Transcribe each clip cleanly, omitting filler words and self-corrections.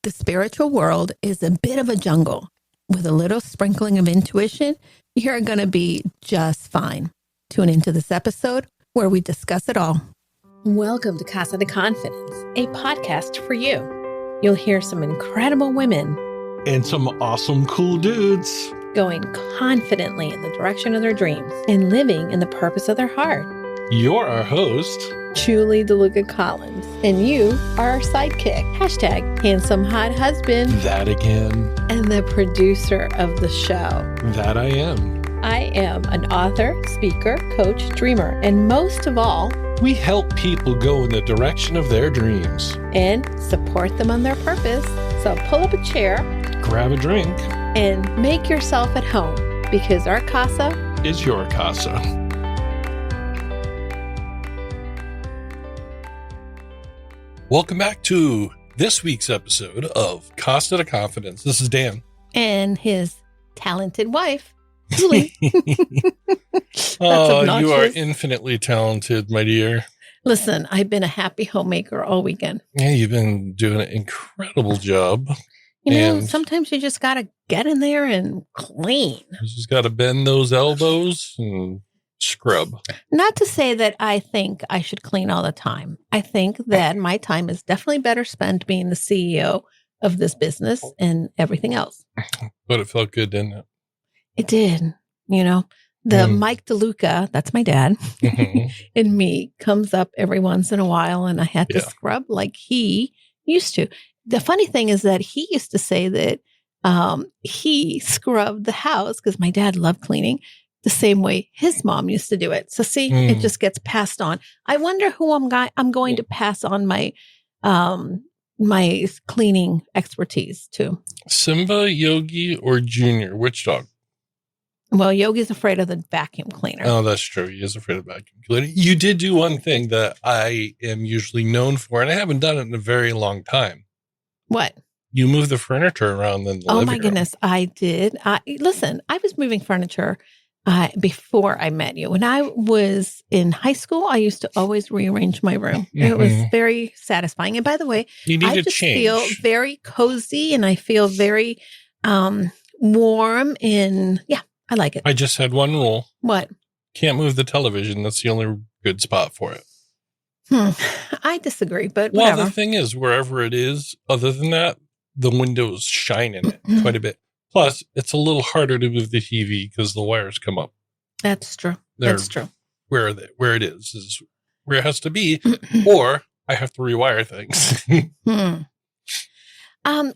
The spiritual world is a bit of a jungle. With a little sprinkling of intuition, you're going to be just fine. Tune into this episode where we discuss it all. Welcome to Casa de Confidence, a podcast for you. You'll hear some incredible women and some awesome, cool dudes going confidently in the direction of their dreams and living in the purpose of their heart. You're our host, Julie DeLucca-Collins, and you are our sidekick. # handsome hot husband. That again. And the producer of the show. That I am. I am an author, speaker, coach, dreamer, and most of all, we help people go in the direction of their dreams and support them on their purpose. So pull up a chair, grab a drink, and make yourself at home because our casa is your casa. Welcome back to this week's episode of Casa de Confidence. This is Dan. And his talented wife, Julie. Oh, you are infinitely talented, my dear. Listen, I've been a happy homemaker all weekend. Yeah, you've been doing an incredible job. You know, sometimes you just got to get in there and clean. You just got to bend those elbows and scrub. Not to say that I think I should clean all the time. I think that my time is definitely better spent being the CEO of this business and everything else. But it felt good, didn't it? It did. You know, the Mike DeLucca, that's my dad, and me comes up every once in a while, and I had to scrub like he used to. The funny thing is that he used to say that he scrubbed the house because my dad loved cleaning the same way his mom used to do it. So see, it just gets passed on. I wonder who I'm going to pass on my my cleaning expertise to. Simba, Yogi, or Junior? Which dog? Well, Yogi's afraid of the vacuum cleaner. Oh, that's true. He is afraid of vacuum cleaner. You did do one thing that I am usually known for, and I haven't done it in a very long time. What? You move the furniture around in the living room. Oh, my goodness. I did. Listen, I was moving furniture before I met you. When I was in high school, I used to always rearrange my room. It was very satisfying. And by the way, I just feel very cozy and I feel very warm and I like it. I just had one rule. What? Can't move the television. That's the only good spot for it. I disagree, but whatever. Well, the thing is, wherever it is, other than that, the windows shine in it quite a bit. Plus, it's a little harder to move the TV because the wires come up. That's true. That's true. Where it is where it has to be, or I have to rewire things.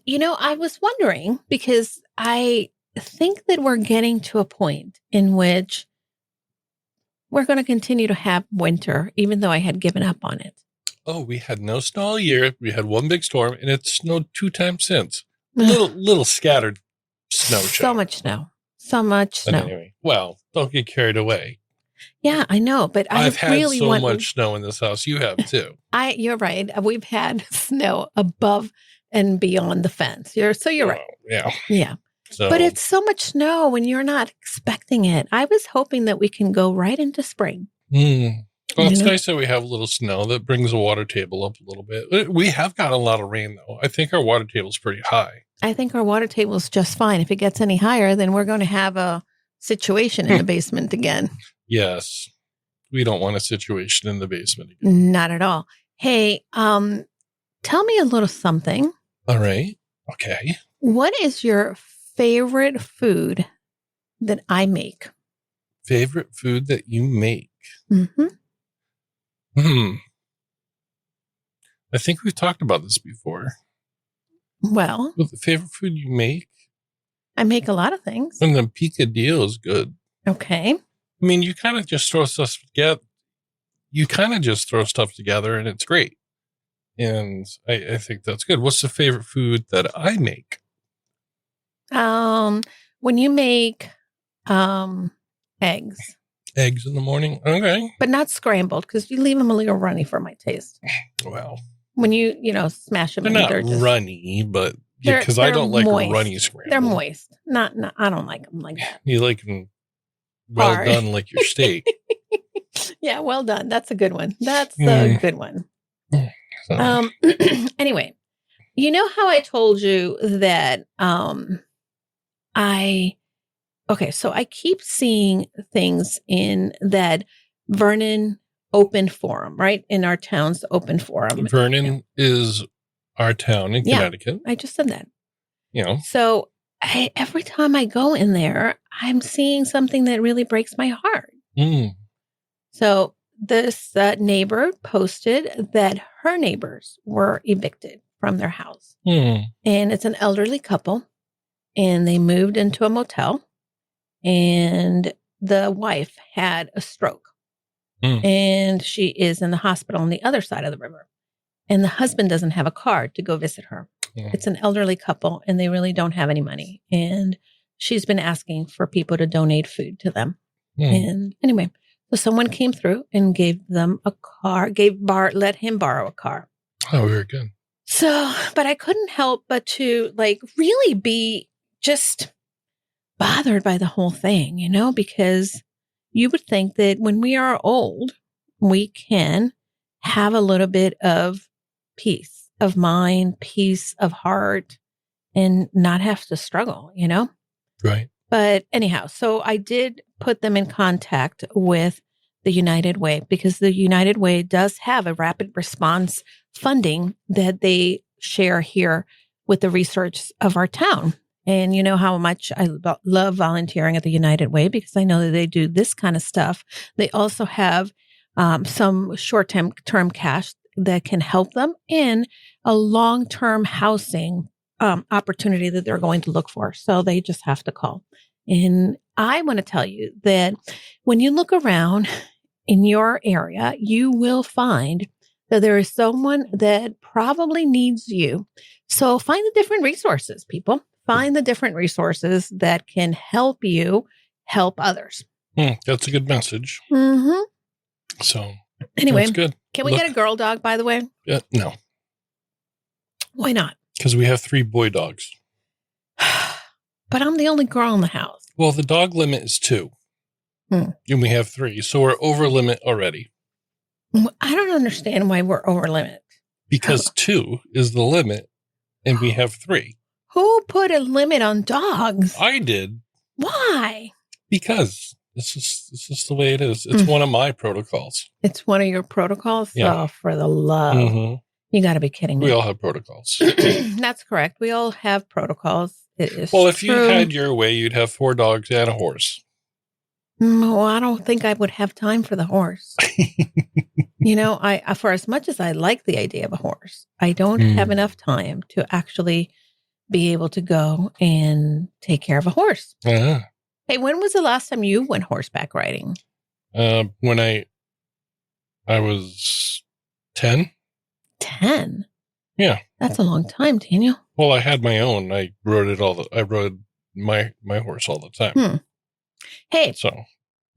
You know, I was wondering because I think that we're getting to a point in which we're going to continue to have winter, even though I had given up on it. Oh, we had no snow all year. We had one big storm, and it snowed 2 times since. Little scattered snow. So much snow. So much snow. Anyway, well, don't get carried away. Yeah, I know, but I've had so much snow in this house. You have too. You're right. We've had snow above and beyond the fence. You're right. Yeah. Yeah. So, but it's so much snow when you're not expecting it. I was hoping that we can go right into spring. Well, it's nice that we have a little snow that brings the water table up a little bit. We have got a lot of rain, though. I think our water table is pretty high. I think our water table is just fine. If it gets any higher, then we're going to have a situation in the basement again. Yes. We don't want a situation in the basement again. Not at all. Hey, tell me a little something. All right. Okay. What is your favorite food that I make? Favorite food that you make? I think we've talked about this before. Well, the favorite food you make? I make a lot of things. And the picadillo is good. Okay. I mean, you kind of just throw stuff together. And it's great. And I think that's good. What's the favorite food that I make? When you make eggs. Eggs in the morning? Okay. But not scrambled because you leave them a little runny for my taste. Well. When you smash them. They're not runny, but because I don't like a runny scramble. They're moist. Not. I don't like them like that. You like them well done like your steak. Yeah, well done. That's a good one. That's a good one. So. Anyway, You know how I told you that so I keep seeing things in that Vernon open forum, right? In our town's open forum. Vernon is our town in Connecticut. I just said that. So every time I go in there, I'm seeing something that really breaks my heart. So this neighbor posted that her neighbors were evicted from their house. And it's an elderly couple, and they moved into a motel, and the wife had a stroke, and she is in the hospital on the other side of the river, and the husband doesn't have a car to go visit her. It's an elderly couple, and they really don't have any money, and she's been asking for people to donate food to them. And anyway, so someone came through and gave them a car, let him borrow a car. Oh, very good. So, but I couldn't help but to really be just bothered by the whole thing, because you would think that when we are old, we can have a little bit of peace of mind, peace of heart, and not have to struggle, Right. But anyhow, so I did put them in contact with the United Way, because the United Way does have a rapid response funding that they share here with the research of our town. And you know how much I love volunteering at the United Way, because I know that they do this kind of stuff. They also have some short-term cash that can help them in a long-term housing opportunity that they're going to look for. So they just have to call. And I want to tell you that when you look around in your area, you will find that there is someone that probably needs you. So find the different resources, people. Find the different resources that can help you help others. That's a good message. So anyway, that's good. Can we get a girl dog, by the way? No. Why not? Because we have 3 boy dogs. But I'm the only girl in the house. Well, the dog limit is 2. And we have 3. So we're over limit already. I don't understand why we're over limit. Because 2 is the limit, and we have 3. Who put a limit on dogs? I did. Why? Because this is the way it is. It's one of my protocols. It's one of your protocols? Yeah. Oh, for the love. You got to be kidding me. We all have protocols. That's correct. We all have protocols. It is if true. you had your way, you'd have 4 dogs and a horse. No, I don't think I would have time for the horse. I for as much as I like the idea of a horse, I don't have enough time to actually be able to go and take care of a horse. Hey, when was the last time you went horseback riding? When I was 10. 10? Yeah. That's a long time, Daniel. Well, I had my own. I rode my horse all the time. Hey. So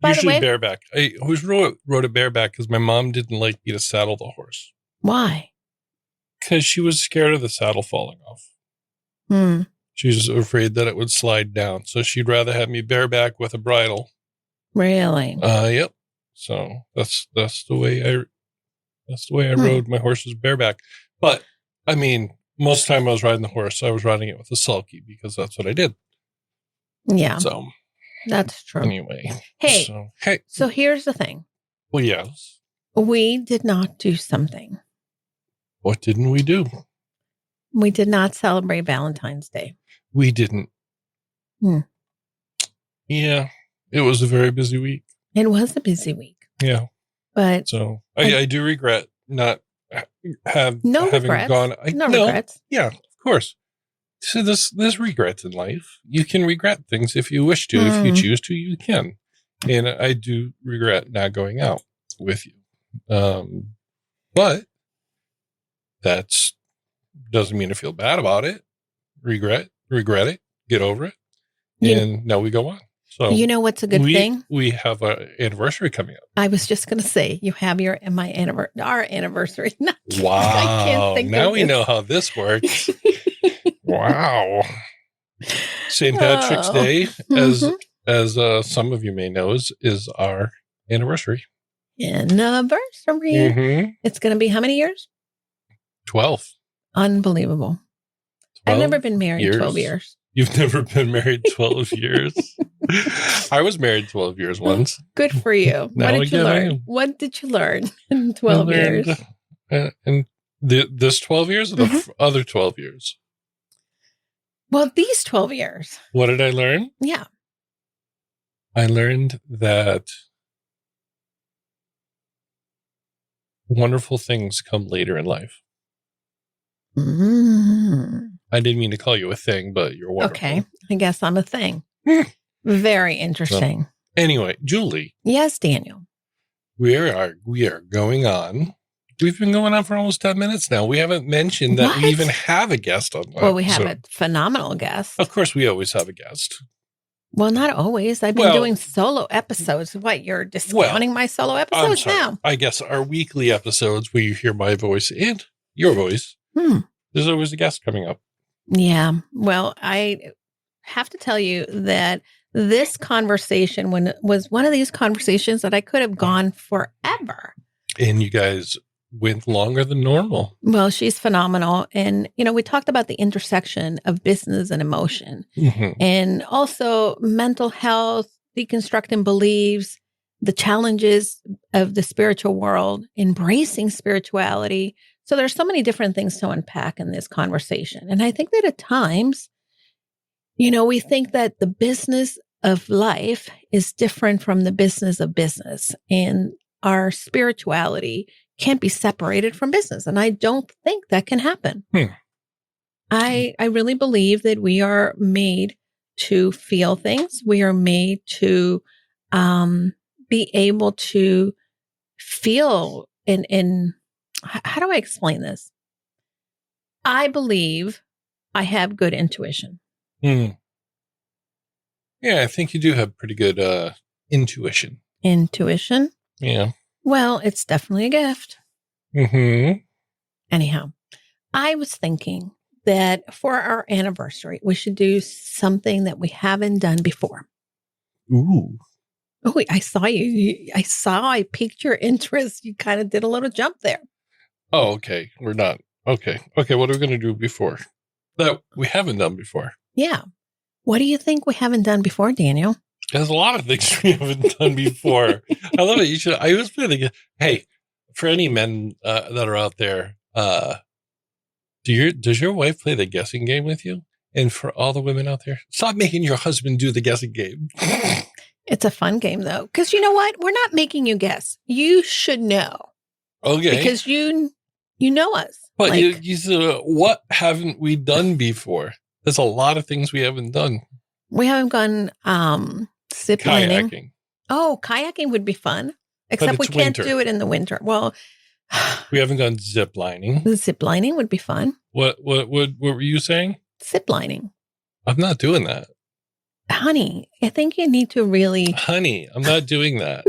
usually bareback. I always rode it bareback because my mom didn't like me to saddle the horse. Why? Because she was scared of the saddle falling off. She was afraid that it would slide down. So she'd rather have me bareback with a bridle. Really? Yep. So that's the way I rode my horses bareback. But I mean, most of the time I was riding the horse, I was riding it with a sulky because that's what I did. Yeah. So that's true. Anyway. So here's the thing. Well, yes. We did not do something. What didn't we do? We did not celebrate Valentine's Day. We didn't. Yeah. It was a very busy week. It was a busy week. Yeah. But so I do regret not having regrets. Gone. No regrets. Yeah, of course. So there's regrets in life. You can regret things if you wish to. If you choose to, you can. And I do regret not going out with you. But that's doesn't mean to feel bad about it. Regret it, get over it. And now we go on. So you know what's a good thing? We have an anniversary coming up. I was just going to say, you have our anniversary. Wow. I can't think now of we know how this works. Wow. St. Patrick's Day, as some of you may know, is our anniversary. Anniversary. It's going to be how many years? 12. Unbelievable. I've never been married 12 years. You've never been married 12 years? I was married 12 years once. Good for you. What did you learn? What did you learn in 12 years? And this 12 years or the other 12 years? Well, these 12 years. What did I learn? Yeah. I learned that wonderful things come later in life. I didn't mean to call you a thing, but you're wonderful. Okay. I guess I'm a thing. Very interesting. So, anyway, Julie. Yes, Daniel. We are going on. We've been going on for almost 10 minutes now. We haven't mentioned that we even have a guest on. Well, we have a phenomenal guest. Of course, we always have a guest. Well, not always. I've been doing solo episodes. What, you're discounting my solo episodes now? I guess our weekly episodes where you hear my voice and your voice, there's always a guest coming up. Yeah. Well, I have to tell you that this conversation was one of these conversations that I could have gone forever. And you guys went longer than normal. Well, she's phenomenal. And, we talked about the intersection of business and emotion and also mental health, deconstructing beliefs, the challenges of the spiritual world, embracing spirituality. So there's so many different things to unpack in this conversation. And I think that at times, we think that the business of life is different from the business of business, and our spirituality can't be separated from business. And I don't think that can happen. I really believe that we are made to feel things. We are made to be able to feel in how do I explain this? I believe I have good intuition. Yeah, I think you do have pretty good intuition. Intuition? Yeah. Well, it's definitely a gift. Anyhow, I was thinking that for our anniversary, we should do something that we haven't done before. Ooh. Oh, I saw you. I piqued your interest. You kind of did a little jump there. Oh, okay. We're not. Okay. Okay. What are we going to do before that we haven't done before? Yeah. What do you think we haven't done before, Daniel? There's a lot of things we haven't done before. I love it. I was thinking, hey, for any men that are out there, does your wife play the guessing game with you? And for all the women out there, stop making your husband do the guessing game. It's a fun game, though, because you know what? We're not making you guess. You should know. Okay. Because you know us. But you said, what haven't we done before? There's a lot of things we haven't done. We haven't gone zip lining. Kayaking. Oh, kayaking would be fun. Except we can't do it in the winter. Well, we haven't gone zip lining. Zip lining would be fun. What were you saying? Zip lining. I'm not doing that. Honey, I think you need to really. Honey, I'm not doing that.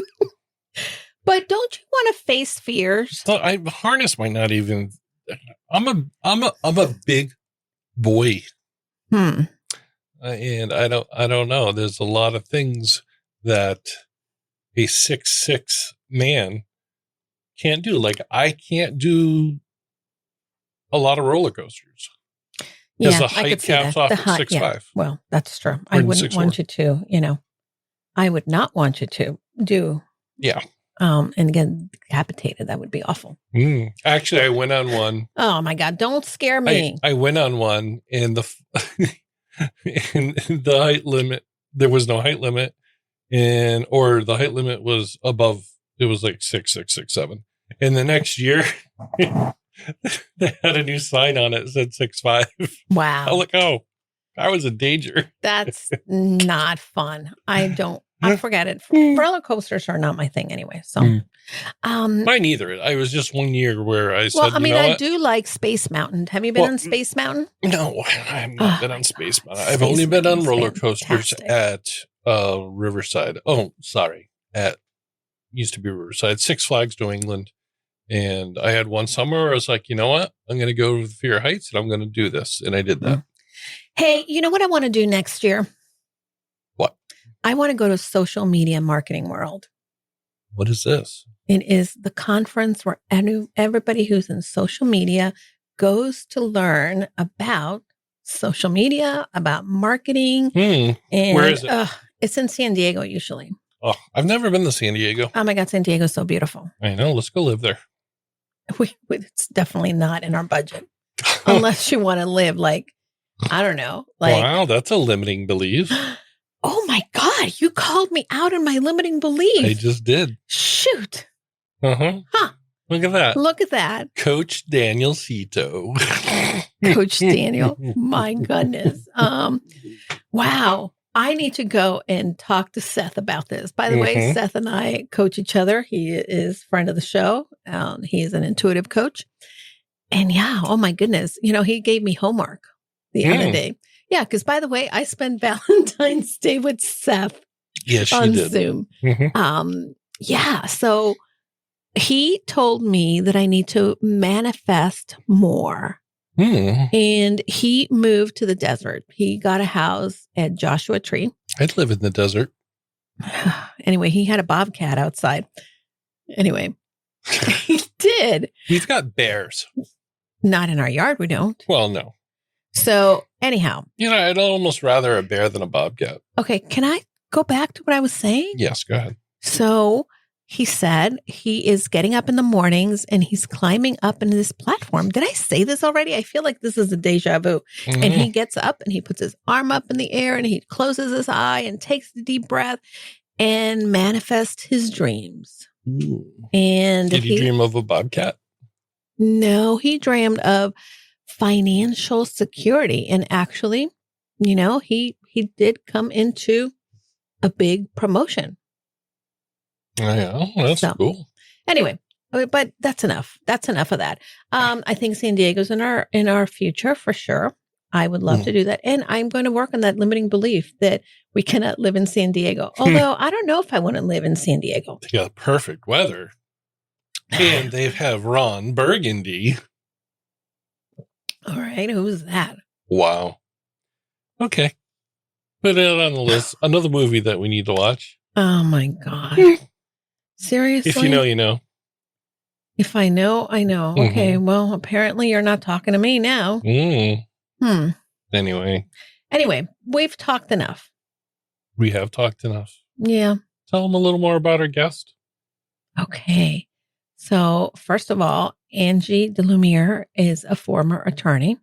But don't you want to face fears? So harness might not even. I'm a big boy. And I don't know. There's a lot of things that a 6'6" man can't do. Like I can't do a lot of roller coasters. Because the height caps off at 6'5". Yeah. Well, that's true. I wouldn't want you to, I would not want you to do. Yeah. And get decapitated. That would be awful. Actually, I went on one. Oh my God. Don't scare me. I went on one and the height limit, there was no height limit or the height limit was above, it was like 6'7". And the next year they had a new sign on it that said 6'5". Wow. I was like, oh, I was in danger. That's not fun. I forget it. Roller coasters are not my thing anyway. So, mine either. I was just one year where I said, well, I mean, I do like Space Mountain. Have you been on Space Mountain? No, I have not been on Space Mountain. I've only been on roller coasters at Riverside. Oh, sorry. Used to be Riverside, Six Flags, New England. And I had one summer where I was like, you know what? I'm going to go to Fear Heights and I'm going to do this. And I did that. Hey, you know what I want to do next year? What? I want to go to Social Media Marketing World. What is this? It is the conference where everybody who's in social media goes to learn about social media, about marketing. And where is it? It's in San Diego usually. Oh, I've never been to San Diego. Oh my God, San Diego's so beautiful. I know. Let's go live there. It's definitely not in our budget. Unless you want to live like, I don't know. Like, wow, that's a limiting belief. Oh my God, you called me out on my limiting belief. I just did. Shoot. Huh. Look at that. Look at that. Coach Daniel Cito. Coach Daniel. My goodness. Wow. I need to go and talk to Seth about this. By the way, Seth and I coach each other. He is a friend of the show. He is an intuitive coach. And yeah, oh my goodness. You know, he gave me homework the other day. Yeah, because by the way, I spent Valentine's Day with Seth on Zoom. Yeah, so he told me that I need to manifest more. And he moved to the desert. He got a house at Joshua Tree. I'd live in the desert. Anyway, he had a bobcat outside. Anyway, he did. We've got bears. Not in our yard, we don't. Well, no. So anyhow. You know, I'd almost rather a bear than a bobcat. Okay, can I go back to what I was saying? Yes, go ahead. So he said he is getting up in the mornings and he's climbing up into this platform. Did I say this already? I feel like this is a deja vu. And he gets up and he puts his arm up in the air and he closes his eye and takes a deep breath and manifests his dreams. And did he dream of a bobcat? No, he dreamed of financial security. And actually, you know, he did come into a big promotion. Yeah, that's cool. Anyway, but that's enough. That's enough of that. I think San Diego's in our future for sure. I would love to do that. And I'm going to work on that limiting belief that we cannot live in San Diego. Although I don't know if I want to live in San Diego. They got perfect weather. And they have Ron Burgundy. All right. Who's that? Wow. Okay. Put it on the list. Another movie that we need to watch. Oh my God. Seriously? If you know, you know. If I know, I know. Okay. Well, apparently you're not talking to me now. Anyway, we've talked enough. We have talked enough. Yeah. Tell them a little more about our guest. Okay. So first of all, Ange De Lumiere is a former attorney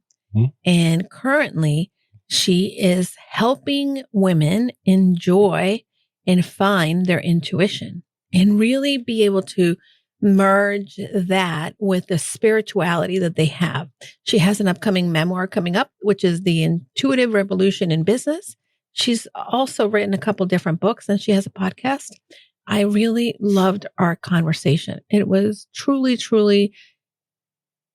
and currently she is helping women enjoy and find their intuition and really be able to merge that with the spirituality that they have. She has an upcoming memoir coming up, which is The Intuitive Revolution in Business. She's also written a couple different books and she has a podcast. I really loved our conversation. It was truly, truly,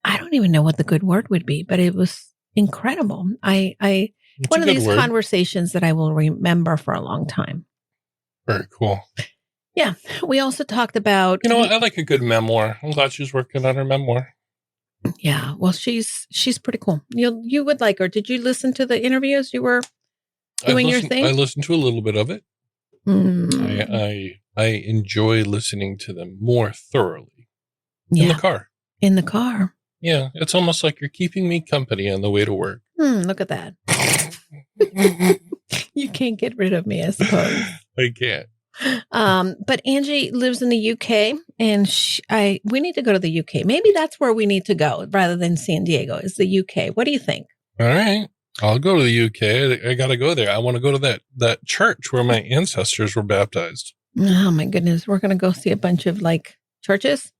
I don't even know what the good word would be, but it was incredible. One of these conversations that I will remember for a long time. Very cool. Yeah. We also talked about... You know what? I like a good memoir. I'm glad she's working on her memoir. Yeah. Well, she's pretty cool. You would like her. Did you listen to the interviews you were doing your thing? I listened to a little bit of it. I enjoy listening to them more thoroughly. In the car. In the car. Yeah. It's almost like you're keeping me company on the way to work. Look at that. You can't get rid of me, I suppose. I can't. But Angie lives in the UK and we need to go to the UK. Maybe that's where we need to go rather than San Diego is the UK. What do you think? All right. I'll go to the UK. I got to go there. I want to go to that church where my ancestors were baptized. Oh my goodness. We're going to go see a bunch of churches.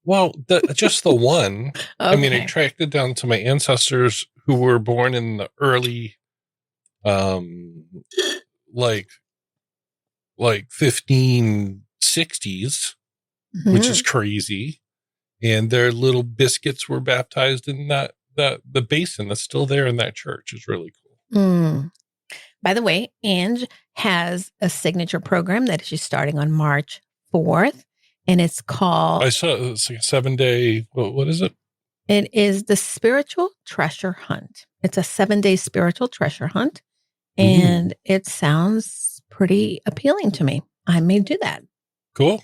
Well, just the one. Okay. I mean, I tracked it down to my ancestors who were born in the early, like 1560s, which is crazy. And their little biscuits were baptized in the basin that's still there in that church is really cool. By the way, Ange has a signature program that she's starting on March 4th. And it's called... I saw it's like a 7-day... What is it? It is the Spiritual Treasure Hunt. It's a 7-day spiritual treasure hunt. And it sounds pretty appealing to me. I may do that. Cool.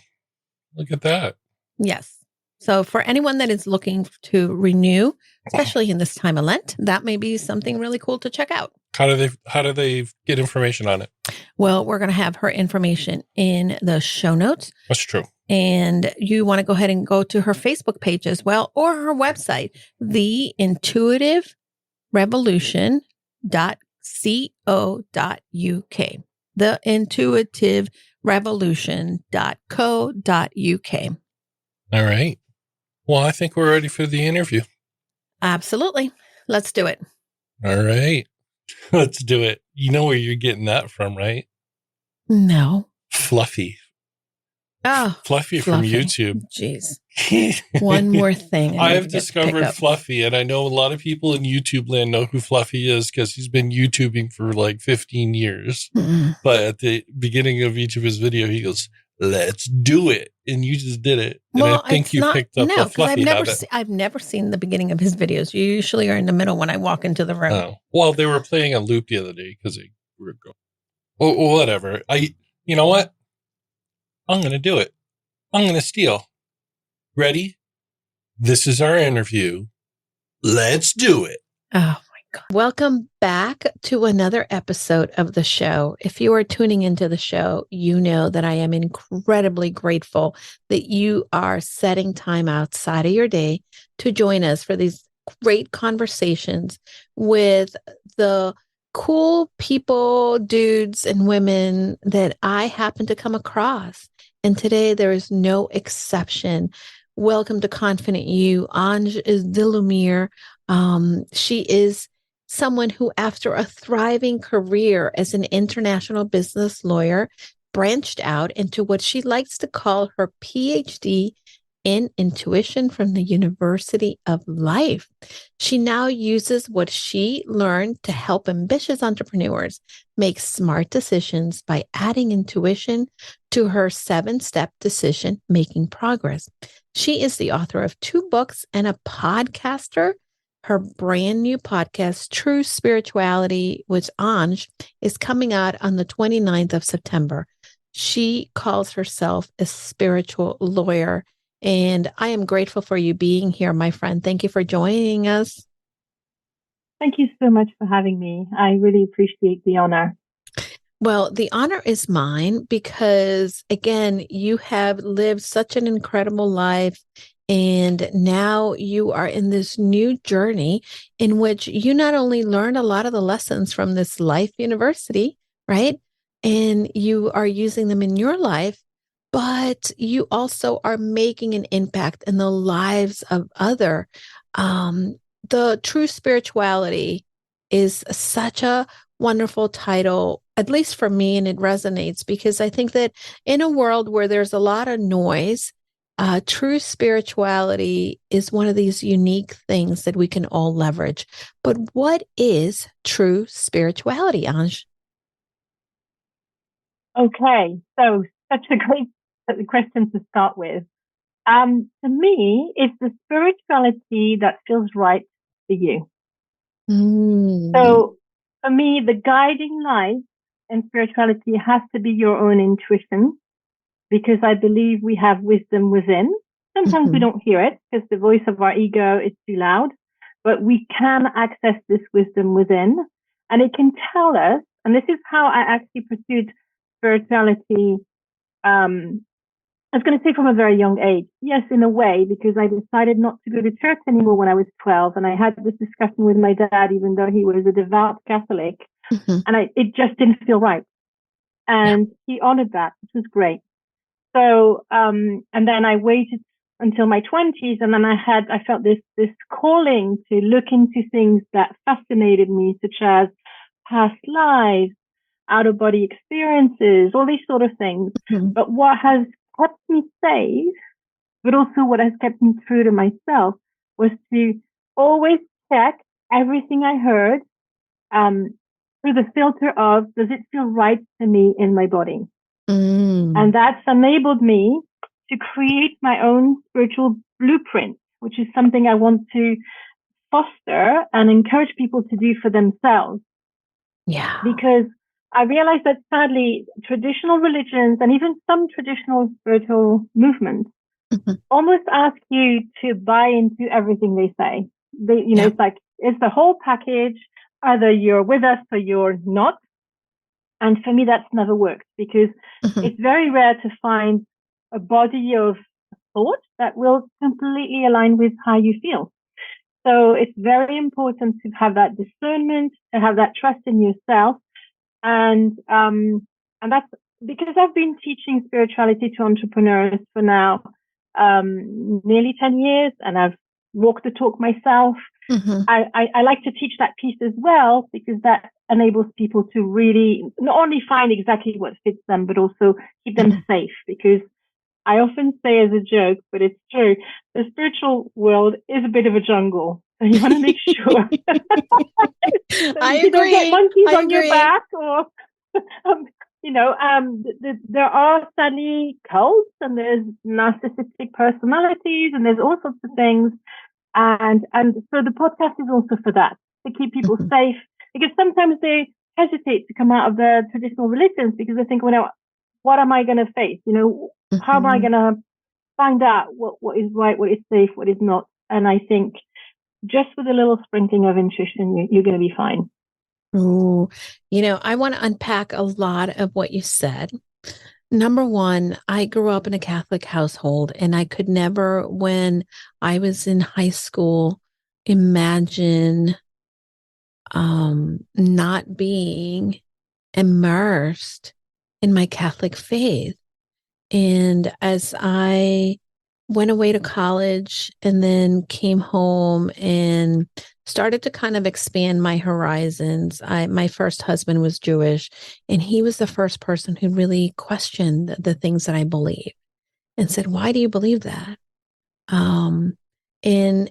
Look at that. Yes. So for anyone that is looking to renew, especially in this time of Lent, that may be something really cool to check out. How do they get information on it? Well, we're going to have her information in the show notes. That's true. And you want to go ahead and go to her Facebook page as well, or her website, theintuitiverevolution.co.uk. theintuitiverevolution.co.uk. All right. Well, I think we're ready for the interview. Absolutely. Let's do it. All right. Let's do it. You know where you're getting that from, right? No. Fluffy. Oh, Fluffy from YouTube. Jeez. One more thing. I have discovered Fluffy, and I know a lot of people in YouTube land know who Fluffy is because he's been YouTubing for like 15 years. Mm-mm. But at the beginning of each of his videos, he goes, "Let's do it." And you just did it. And well, I think you picked up a Fluffy habit. I've never seen the beginning of his videos. You usually are in the middle when I walk into the room. Oh. Well, they were playing a loop the other day because they were going. Oh, whatever. You know what? I'm going to do it. I'm going to steal. Ready? This is our interview. Let's do it. Oh, my God. Welcome back to another episode of the show. If you are tuning into the show, you know that I am incredibly grateful that you are setting time outside of your day to join us for these great conversations with the cool people, dudes and women that I happen to come across. And today there is no exception. Welcome to Confident You. Ange De Lumiere. She is someone who, after a thriving career as an international business lawyer, branched out into what she likes to call her Ph.D. in intuition from the University of Life. She now uses what she learned to help ambitious entrepreneurs make smart decisions by adding intuition to her 7-step decision-making progress. She is the author of 2 books and a podcaster. Her brand new podcast, True Spirituality with Ange, is coming out on the 29th of September. She calls herself a spiritual lawyer. And I am grateful for you being here, my friend. Thank you for joining us. Thank you so much for having me. I really appreciate the honor. Well, the honor is mine because, again, you have lived such an incredible life. And now you are in this new journey in which you not only learned a lot of the lessons from this life university, right? And you are using them in your life, but you also are making an impact in the lives of other. The True Spirituality is such a wonderful title, at least for me, and it resonates because I think that in a world where there's a lot of noise, true spirituality is one of these unique things that we can all leverage. But what is true spirituality, Ange? Okay, so such a great question to start with. To me, it's the spirituality that feels right for you. So for me, the guiding light in spirituality has to be your own intuition, because I believe we have wisdom within. Sometimes we don't hear it because the voice of our ego is too loud, but we can access this wisdom within, and it can tell us, and this is how I actually pursued spirituality. I was going to say from a very young age. Yes, in a way, because I decided not to go to church anymore when I was 12. And I had this discussion with my dad, even though he was a devout Catholic. And it just didn't feel right. And he honored that, which was great. So, and then I waited until my 20s. And then I felt this calling to look into things that fascinated me, such as past lives, out-of-body experiences, all these sort of things. But what has kept me safe, but also what has kept me true to myself, was to always check everything I heard through the filter of, does it feel right to me in my body? And that's enabled me to create my own spiritual blueprint, which is something I want to foster and encourage people to do for themselves. Yeah. Because I realized that sadly, traditional religions and even some traditional spiritual movements almost ask you to buy into everything they say. It's like, it's the whole package. Either you're with us or you're not. And for me, that's never worked, because it's very rare to find a body of thought that will completely align with how you feel. So it's very important to have that discernment, to have that trust in yourself. And that's because I've been teaching spirituality to entrepreneurs for now nearly 10 years, and I've walked the talk myself. I like to teach that piece as well, because that enables people to really not only find exactly what fits them, but also keep them safe. Because I often say as a joke, but it's true, the spiritual world is a bit of a jungle. So you want to make sure I you don't get monkeys on your back, or there are sadly cults, and there's narcissistic personalities, and there's all sorts of things. And so the podcast is also for that, to keep people safe, because sometimes they hesitate to come out of their traditional religions because they think, well, what am I going to face? How am I going to find out what is right, what is safe, what is not? And I think just with a little sprinkling of intuition, you're going to be fine. Ooh, I want to unpack a lot of what you said. Number one, I grew up in a Catholic household, and I could never, when I was in high school, imagine not being immersed in my Catholic faith. And as I went away to college and then came home and started to kind of expand my horizons, my first husband was Jewish, and he was the first person who really questioned the things that I believe and said, "Why do you believe that?" And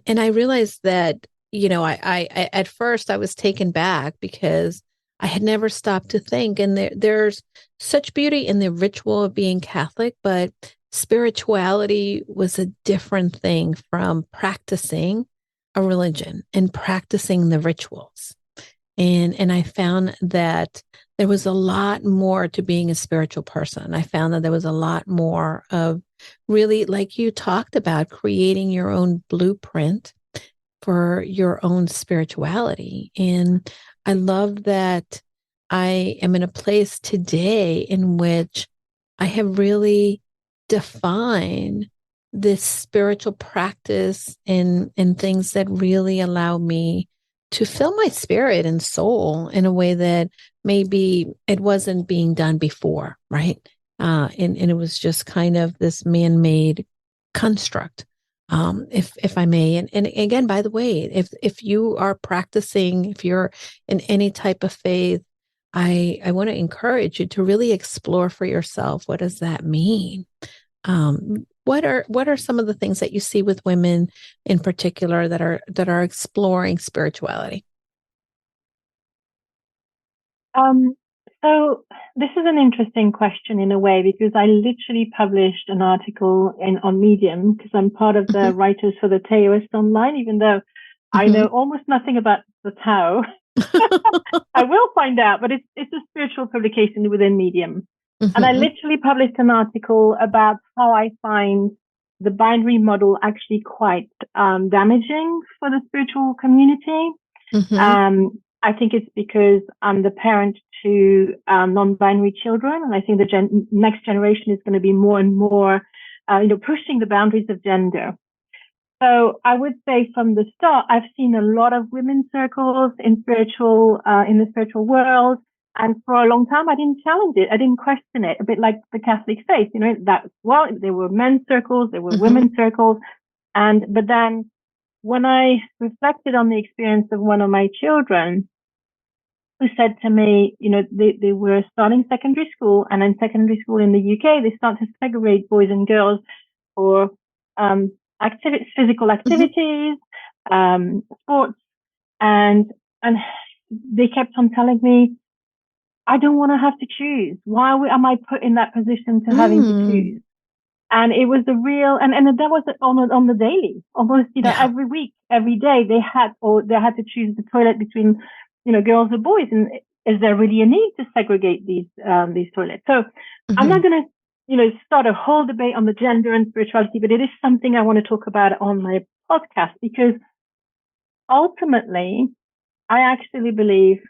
I realized that, I at first I was taken back because I had never stopped to think. And there's such beauty in the ritual of being Catholic, but spirituality was a different thing from practicing a religion and practicing the rituals. And I found that there was a lot more to being a spiritual person. I found that there was a lot more of really, like you talked about, creating your own blueprint for your own spirituality. And I love that I am in a place today in which I have really defined this spiritual practice and things that really allow me to fill my spirit and soul in a way that maybe it wasn't being done before, right? And it was just kind of this man-made construct, if I may. And again, by the way, if you are practicing, if you're in any type of faith, I want to encourage you to really explore for yourself. What does that mean? What are some of the things that you see with women in particular that are exploring spirituality? So this is an interesting question in a way, because I literally published an article on Medium, because I'm part of the writers for the Taoist Online, even though I know almost nothing about the Tao. I will find out, but it's a spiritual publication within Medium. And I literally published an article about how I find the binary model actually quite damaging for the spiritual community. I think it's because I'm the parent to non-binary children, and I think the next generation is going to be more and more, pushing the boundaries of gender. So I would say from the start, I've seen a lot of women's circles in the spiritual world. And for a long time, I didn't challenge it. I didn't question it, a bit like the Catholic faith, there were men's circles, there were women's circles. But then when I reflected on the experience of one of my children, who said to me, they were starting secondary school, and in secondary school in the UK, they start to segregate boys and girls for physical activities, sports, and they kept on telling me, I don't want to have to choose. Why am I put in that position to having to choose? And it was the real, and that was on the daily, almost, every week, every day they had to choose the toilet between, girls or boys. And is there really a need to segregate these toilets? So I'm not going to start a whole debate on the gender and spirituality, but it is something I want to talk about on my podcast, because ultimately, I actually believe,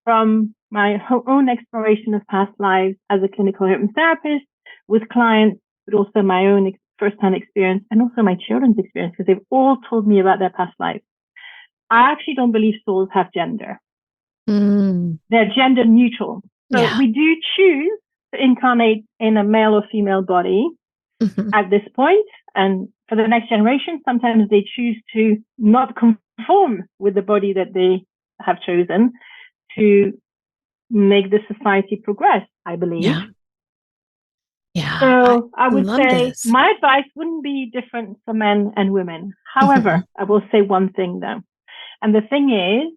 from my own exploration of past lives as a clinical hypnotherapist with clients, but also my own first-hand experience and also my children's experience, because they've all told me about their past lives. I actually don't believe souls have gender. They're gender neutral. So we do choose to incarnate in a male or female body at this point. And for the next generation, sometimes they choose to not conform with the body that they have chosen to make the society progress, I believe. Yeah. So I would say my advice wouldn't be different for men and women. However, I will say one thing though. And the thing is,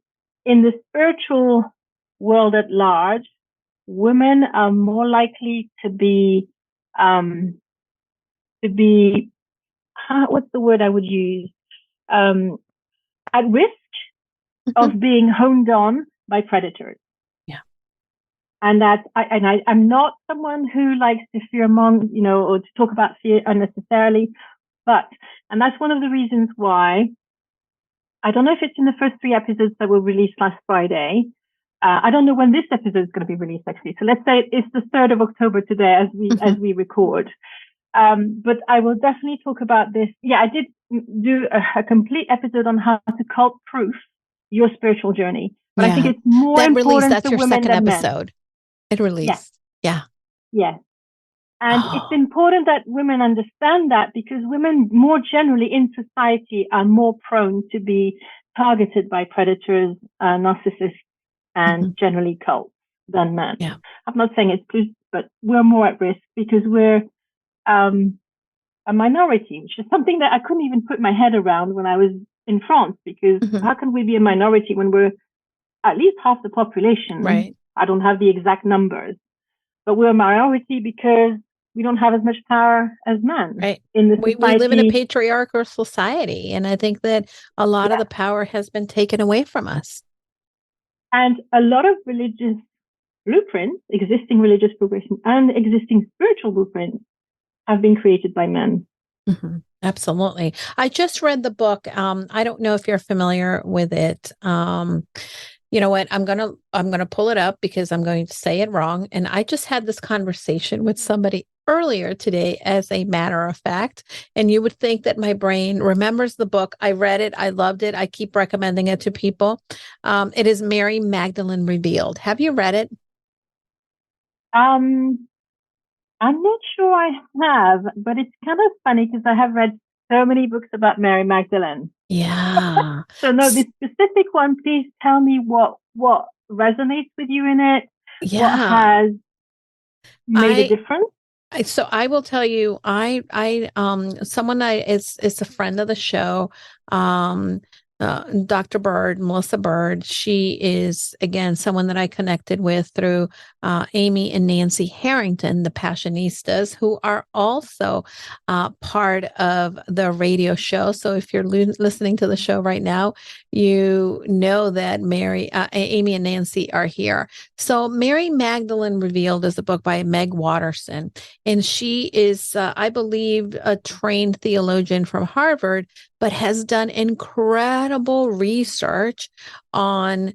in the spiritual world at large, women are more likely to be, what's the word I would use? At risk of being honed on by predators. And I'm not someone who likes to fearmonger, or to talk about fear unnecessarily, and that's one of the reasons why, I don't know if it's in the first 3 episodes that were released last Friday. I don't know when this episode is going to be released, actually. So let's say it's the 3rd of October today as we record. But I will definitely talk about this. Yeah, I did do a complete episode on how to cult-proof your spiritual journey. But I think it's more important to women than men. Episode. It released. Yeah. And it's important that women understand that, because women more generally in society are more prone to be targeted by predators, narcissists, and generally cults than men. I'm not saying it's true, but we're more at risk because we're a minority, which is something that I couldn't even put my head around when I was in France, because how can we be a minority when we're at least half the population? Right. I don't have the exact numbers, but we're a minority because we don't have as much power as men. Right. In the society. We live in a patriarchal society, and I think that a lot of the power has been taken away from us. And a lot of religious blueprints, existing religious progression and existing spiritual blueprints, have been created by men. Absolutely. I just read the book. I don't know if you're familiar with it. You know what? I'm gonna pull it up because I'm going to say it wrong. And I just had this conversation with somebody earlier today, as a matter of fact. And you would think that my brain remembers the book. I read it. I loved it. I keep recommending it to people. It is Mary Magdalene Revealed. Have you read it? I'm not sure I have, but it's kind of funny because I have read so many books about Mary Magdalene. Yeah. So no, this specific one, please tell me what resonates with you in it. Yeah. What has made a difference? So I will tell you, someone is a friend of the show, Dr. Bird, Melissa Bird. She is, again, someone that I connected with through Amy and Nancy Harrington, the Passionistas, who are also part of the radio show. So if you're listening to the show right now, you know that Amy and Nancy are here. So Mary Magdalene Revealed is a book by Meg Watterson. And she is, I believe, a trained theologian from Harvard, but has done incredible research on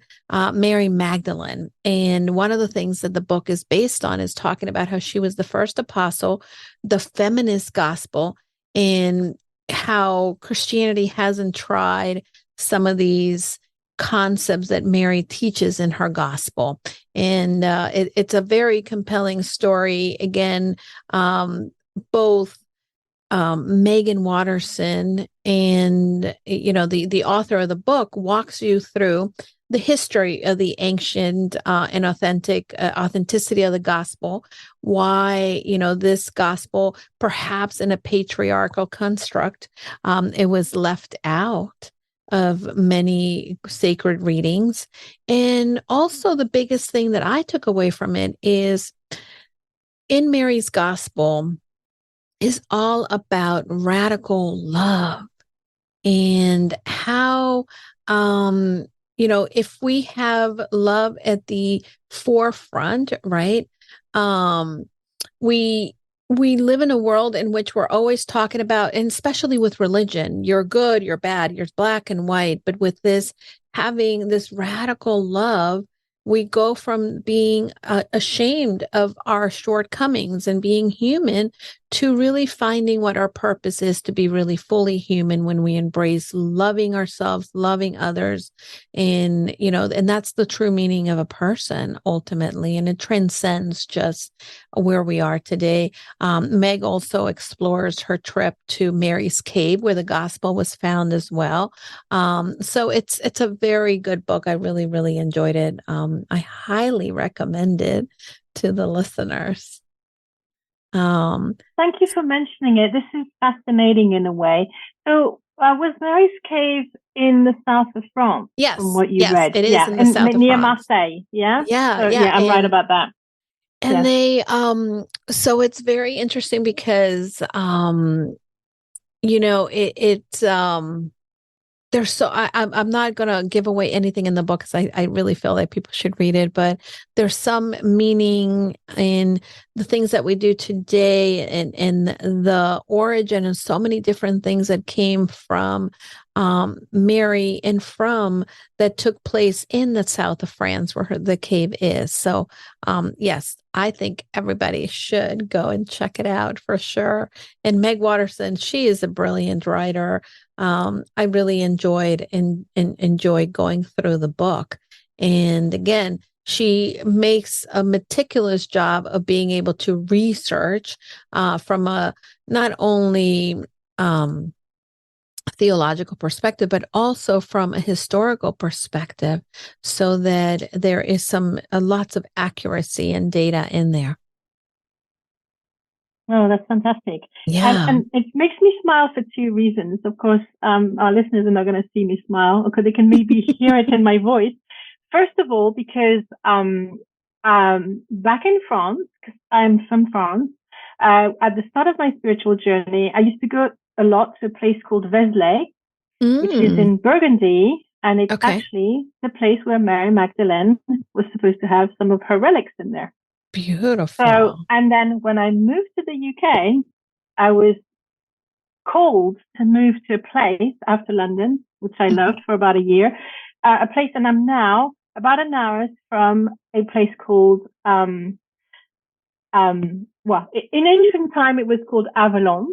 Mary Magdalene. And one of the things that the book is based on is talking about how she was the first apostle, the feminist gospel, and how Christianity hasn't tried some of these concepts that Mary teaches in her gospel. And it's a very compelling story. Again, both Megan Watterson and, the author of the book walks you through the history of the ancient and authenticity of the gospel, why, this gospel, perhaps in a patriarchal construct, it was left out of many sacred readings. And also the biggest thing that I took away from it is in Mary's gospel is all about radical love and how, if we have love at the forefront, right? We we live in a world in which we're always talking about, and especially with religion, you're good, you're bad, you're black and white. But with this, having this radical love, we go from being ashamed of our shortcomings and being human to really finding what our purpose is, to be really fully human when we embrace loving ourselves, loving others. And, and that's the true meaning of a person ultimately. And it transcends just where we are today. Meg also explores her trip to Mary's Cave, where the gospel was found as well. So it's a very good book. I really, really enjoyed it. I highly recommend it to the listeners. Thank you for mentioning it. This is fascinating in a way. So, was Mary's Cave in the south of France? Yes, from what you read, it is in the south of near France. Marseille. Yeah, yeah, I'm right about that. And they, so it's very interesting because, there's I'm not going to give away anything in the book because I really feel like people should read it, but there's some meaning in the things that we do today and the origin and so many different things that came from Mary and from that took place in the south of France where the cave is. So yes, I think everybody should go and check it out for sure. And Meg Watterson, she is a brilliant writer. I really enjoyed going through the book. And again, she makes a meticulous job of being able to research from a not only theological perspective, but also from a historical perspective, so that there is lots of accuracy and data in there. Oh, that's fantastic. Yeah. And it makes me smile for two reasons. Of course, our listeners are not going to see me smile because they can maybe hear it in my voice. First of all, because back in France, because I'm from France, at the start of my spiritual journey, I used to go a lot to a place called Vézelay, which is in Burgundy. And it's actually the place where Mary Magdalene was supposed to have some of her relics in there. Beautiful. So, and then when I moved to the UK, I was called to move to a place after London, which I loved for about a year, a place, and I'm now about an hour from a place called, in ancient time, it was called Avalon.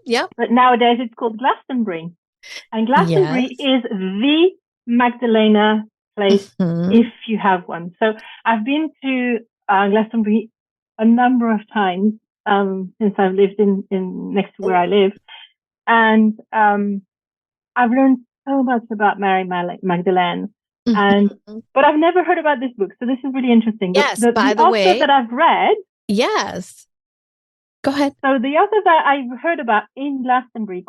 Yeah. But nowadays it's called Glastonbury. And Glastonbury is the Magdalena place if you have one. So I've been to Glastonbury a number of times since I've lived in next to where I live, and I've learned so much about Mary Magdalene. But I've never heard about this book, so this is really interesting. Yes, the author that I've read. Yes, go ahead. So the author that I've heard about in Glastonbury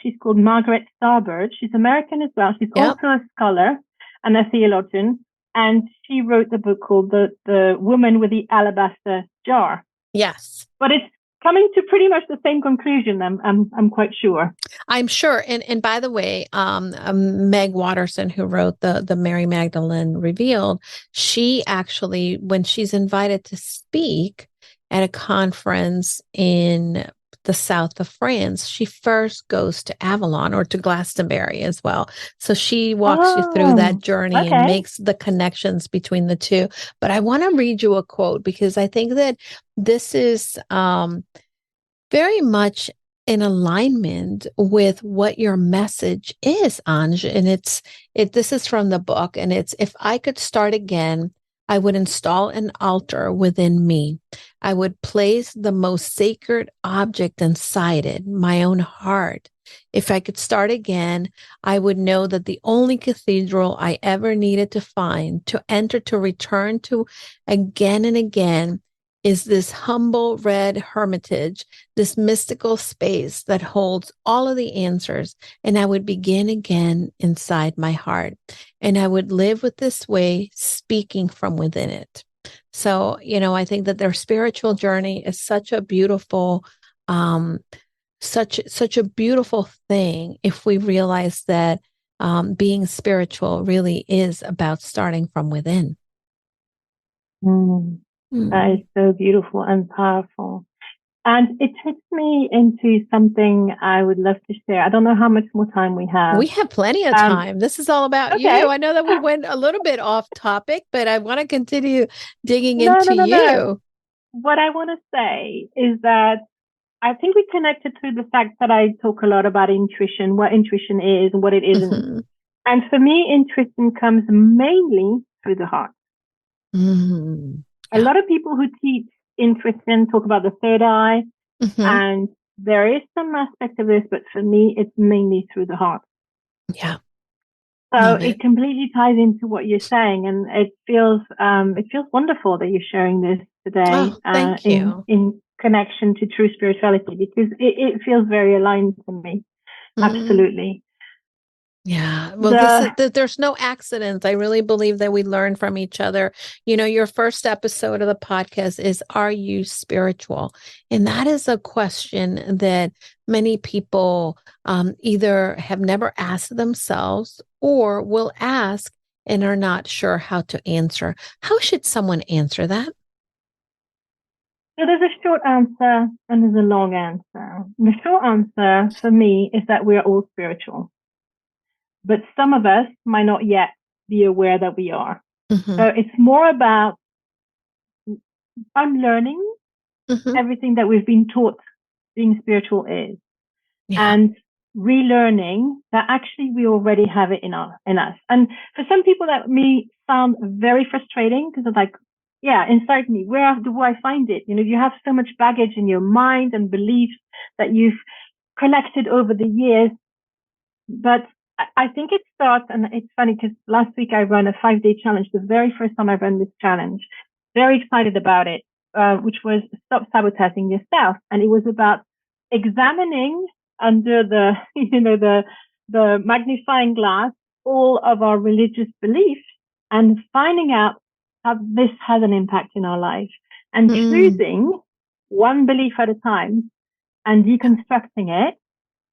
she's called Margaret Starbird. She's American as well. She's also a scholar and a theologian. And she wrote the book called The Woman with the Alabaster Jar. Yes. But it's coming to pretty much the same conclusion, I'm quite sure. I'm sure. And by the way, Meg Watterson, who wrote the Mary Magdalene Revealed, she actually, when she's invited to speak at a conference in the south of France, she first goes to Avalon or to Glastonbury as well. So she walks you through that journey and makes the connections between the two. But I want to read you a quote because I think that this is very much in alignment with what your message is, Ange. And this is from the book, and it's, if I could start again, I would install an altar within me. I would place the most sacred object inside it, my own heart. If I could start again, I would know that the only cathedral I ever needed to find, to enter, to return to again and again, is this humble red hermitage, this mystical space that holds all of the answers. And I would begin again inside my heart. And I would live with this way, speaking from within it. So, I think that their spiritual journey is such a beautiful, such a beautiful thing if we realize that being spiritual really is about starting from within. That is so beautiful and powerful. And it takes me into something I would love to share. I don't know how much more time we have. We have plenty of time. This is all about you. I know that we went a little bit off topic, but I want to continue digging into you. No. What I want to say is that I think we connected through the fact that I talk a lot about intuition, what intuition is and what it isn't. Mm-hmm. And for me, intuition comes mainly through the heart. Mm-hmm. Yeah. A lot of people who teach intuition talk about the third eye, mm-hmm. and there is some aspect of this, but for me, it's mainly through the heart. Yeah. So it completely ties into what you're saying, and it feels wonderful that you're sharing this today. Oh, thank you. In connection to true spirituality, because it feels very aligned to me. Mm-hmm. Absolutely. Yeah. Well, there's no accidents. I really believe that we learn from each other. You know, your first episode of the podcast is, are you spiritual? And that is a question that many people either have never asked themselves or will ask and are not sure how to answer. How should someone answer that? So there's a short answer and there's a long answer. The short answer for me is that we're all spiritual. But some of us might not yet be aware that we are. Mm-hmm. So it's more about unlearning mm-hmm. everything that we've been taught being spiritual is. Yeah. And relearning that actually we already have it in us. And for some people that may sound very frustrating because it's like, yeah, inside me, where do I find it? You know, you have so much baggage in your mind and beliefs that you've collected over the years. But I think it starts, and it's funny because last week I ran a 5-day challenge, the very first time I ran this challenge, very excited about it, which was Stop Sabotaging Yourself. And it was about examining under the magnifying glass, all of our religious beliefs and finding out how this has an impact in our life and choosing one belief at a time and deconstructing it,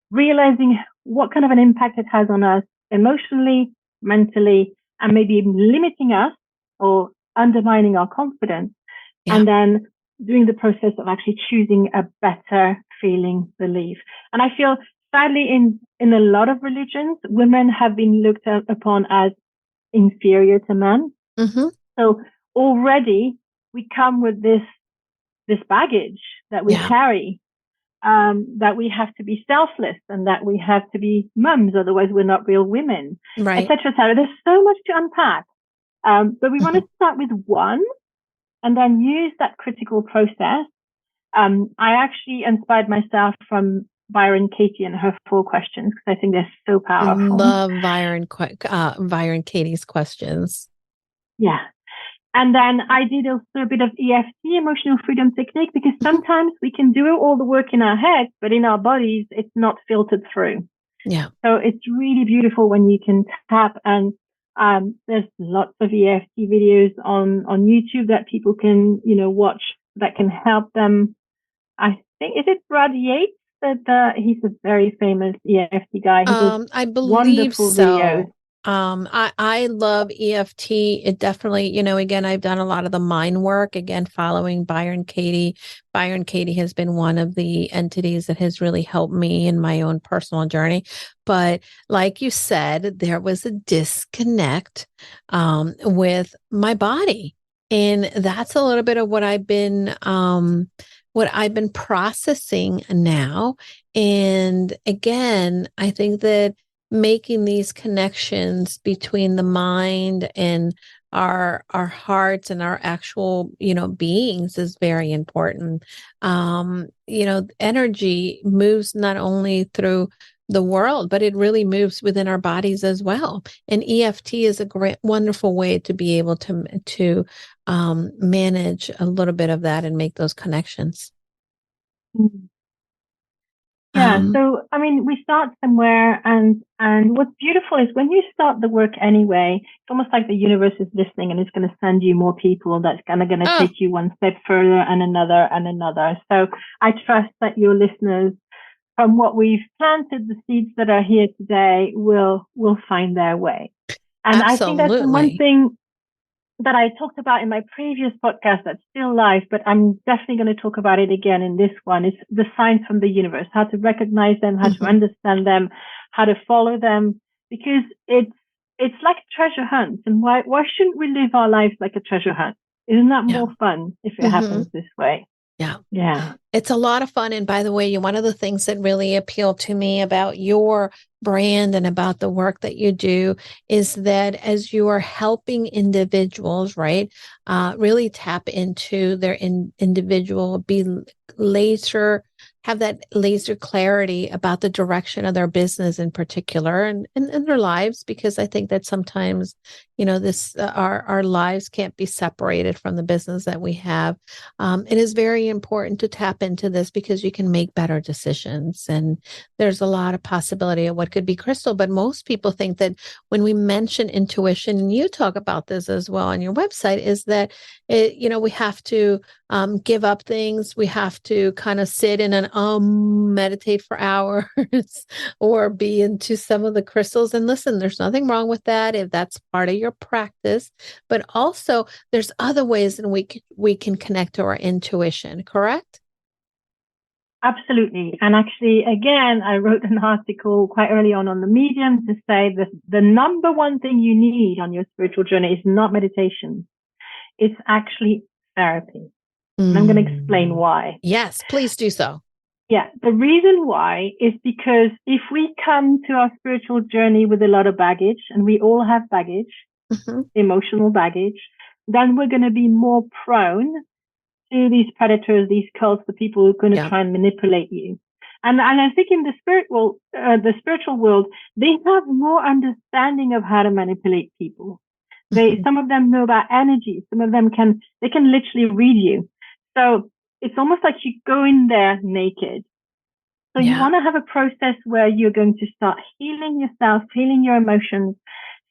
realizing what kind of an impact it has on us emotionally, mentally, and maybe even limiting us or undermining our confidence. Yeah. And then doing the process of actually choosing a better feeling belief. And I feel sadly in a lot of religions, women have been looked upon as inferior to men. Mm-hmm. So already we come with this baggage that we carry. That we have to be selfless and that we have to be mums, otherwise we're not real women, right? Etc. etc. There's so much to unpack, but we want to start with one and then use that critical process. I actually inspired myself from Byron Katie and her 4 questions because I think they're so powerful. I love Byron Katie's questions. Yeah. And then I did also a bit of EFT, emotional freedom technique, because sometimes we can do all the work in our heads, but in our bodies, it's not filtered through. Yeah. So it's really beautiful when you can tap, and there's lots of EFT videos on YouTube that people can, watch that can help them. I think, is it Brad Yates? He's a very famous EFT guy. I believe so. Videos. I love EFT. It definitely, again, I've done a lot of the mind work, again, following Byron Katie. Byron Katie has been one of the entities that has really helped me in my own personal journey. But like you said, there was a disconnect with my body. And that's a little bit of what I've been processing now. And again, I think that making these connections between the mind and our hearts and our actual, beings is very important. Energy moves not only through the world, but it really moves within our bodies as well. And EFT is a great, wonderful way to be able to manage a little bit of that and make those connections. Mm-hmm. Yeah. So, we start somewhere, and what's beautiful is when you start the work anyway, it's almost like the universe is listening and it's going to send you more people that's going to take you one step further and another and another. So I trust that your listeners, from what we've planted, the seeds that are here today will find their way. And Absolutely. I think that's one thing that I talked about in my previous podcast that's still live, but I'm definitely going to talk about it again in this one. It's the signs from the universe, how to recognize them, how to understand them, how to follow them, because it's like a treasure hunt. And why shouldn't we live our lives like a treasure hunt? Isn't that more fun if it happens this way? Yeah. It's a lot of fun. And by the way, one of the things that really appealed to me about your brand and about the work that you do is that as you are helping individuals, right, really tap into their individual, have that laser clarity about the direction of their business in particular and their lives, because I think that sometimes, our lives can't be separated from the business that we have. It is very important to tap into this because you can make better decisions. And there's a lot of possibility of what could be crystal. But most people think that when we mention intuition, and you talk about this as well on your website, is that, we have to give up things. We have to kind of sit in an meditate for hours or be into some of the crystals. And listen, there's nothing wrong with that if that's part of your practice. But also there's other ways in which we can connect to our intuition, correct? Absolutely. And actually, again, I wrote an article quite early on the Medium to say that the number one thing you need on your spiritual journey is not meditation. It's actually therapy. And I'm going to explain why. Yes, please do so. Yeah, the reason why is because if we come to our spiritual journey with a lot of baggage, and we all have baggage, emotional baggage, then we're going to be more prone to these predators, these cults, the people who are going to try and manipulate you. And I think in the spiritual world, they have more understanding of how to manipulate people. Some of them know about energy. Some of them can literally read you. So it's almost like you go in there naked. So you want to have a process where you're going to start healing yourself, healing your emotions,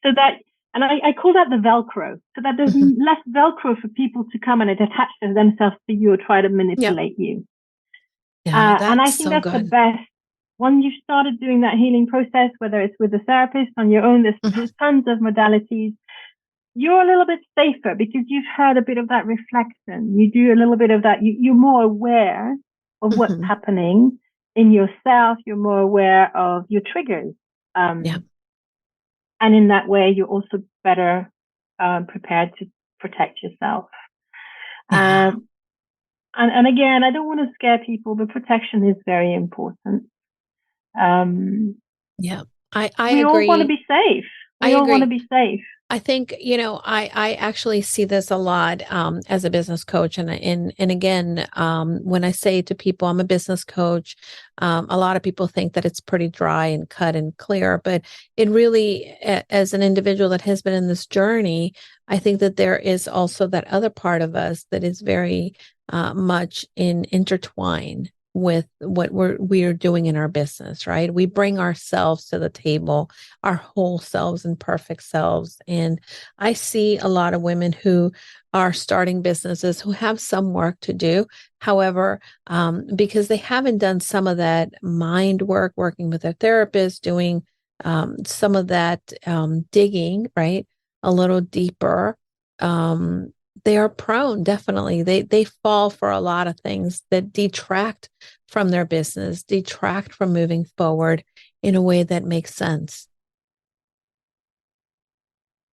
so that, and I call that the Velcro, so that there's less Velcro for people to come and attach themselves to you or try to manipulate you. And I think that's the best. When you started doing that healing process, whether it's with a therapist on your own, there's tons of modalities. You're a little bit safer because you've had a bit of that reflection. You do a little bit of that. You're more aware of what's happening in yourself. You're more aware of your triggers. And in that way, you're also better prepared to protect yourself. And again, I don't want to scare people, but protection is very important. I we agree. all want to be safe. We all want to be safe. I think, I actually see this a lot as a business coach. And again, when I say to people, I'm a business coach, a lot of people think that it's pretty dry and cut and clear. But it really, as an individual that has been in this journey, I think that there is also that other part of us that is very much intertwined with what we are doing in our business, right? We bring ourselves to the table, our whole selves and perfect selves. And I see a lot of women who are starting businesses who have some work to do. However, because they haven't done some of that mind work, working with their therapist, doing some of that digging, right? A little deeper, they are prone, definitely. They fall for a lot of things that detract from their business, detract from moving forward in a way that makes sense.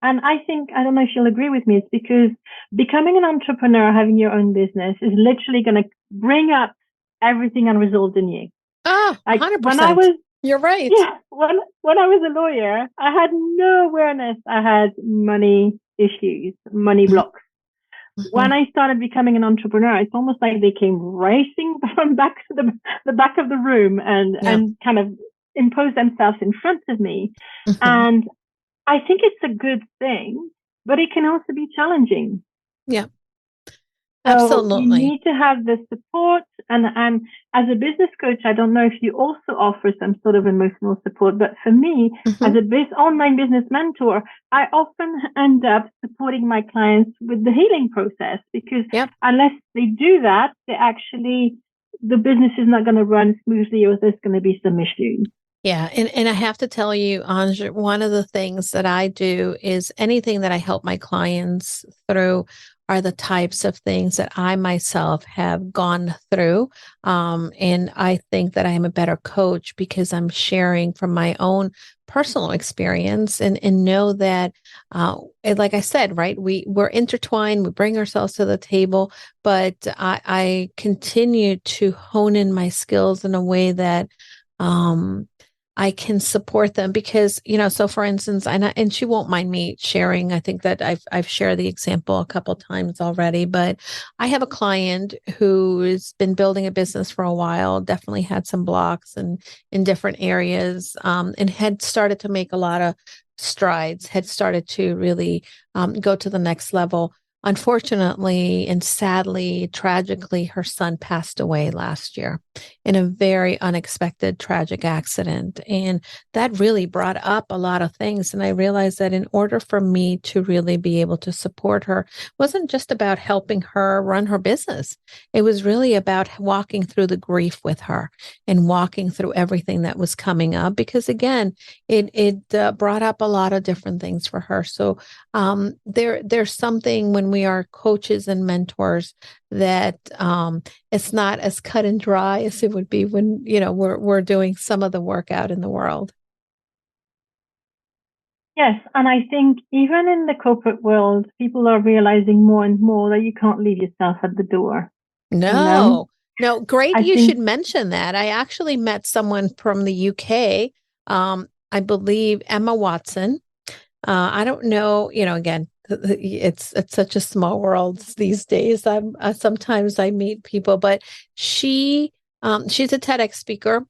And I think, I don't know if you'll agree with me, it's because becoming an entrepreneur, having your own business is literally going to bring up everything unresolved in you. Oh, 100%. You're right. Yeah. When I was a lawyer, I had no awareness I had money issues, money blocks. When I started becoming an entrepreneur, it's almost like they came racing from the back of the room and kind of imposed themselves in front of me. And I think it's a good thing, but it can also be challenging. Yeah. So absolutely. You need to have the support. And as a business coach, I don't know if you also offer some sort of emotional support, but for me, as a online business mentor, I often end up supporting my clients with the healing process, because unless they do that, the business is not going to run smoothly, or there's going to be some issues. Yeah. And I have to tell you, Ange, one of the things that I do is anything that I help my clients through are the types of things that I myself have gone through. And I think that I am a better coach because I'm sharing from my own personal experience and know that, like I said, right, we're intertwined, we bring ourselves to the table, but I continue to hone in my skills in a way that, I can support them because, so for instance, and she won't mind me sharing. I think that I've shared the example a couple times already, but I have a client who has been building a business for a while, definitely had some blocks and in different areas, and had started to make a lot of strides, had started to really go to the next level. Unfortunately and sadly, tragically, her son passed away last year in a very unexpected, tragic accident. And that really brought up a lot of things. And I realized that in order for me to really be able to support her, wasn't just about helping her run her business. It was really about walking through the grief with her and walking through everything that was coming up. Because again, it brought up a lot of different things for her. So there's something when we are coaches and mentors that it's not as cut and dry as it would be when we're doing some of the work out in the world. Yes, and I think even in the corporate world, people are realizing more and more that you can't leave yourself at the door. No, great. You should mention that. I actually met someone from the UK. I believe Emma Watson. I don't know, again, it's such a small world these days. Sometimes I meet people, but she's a TEDx speaker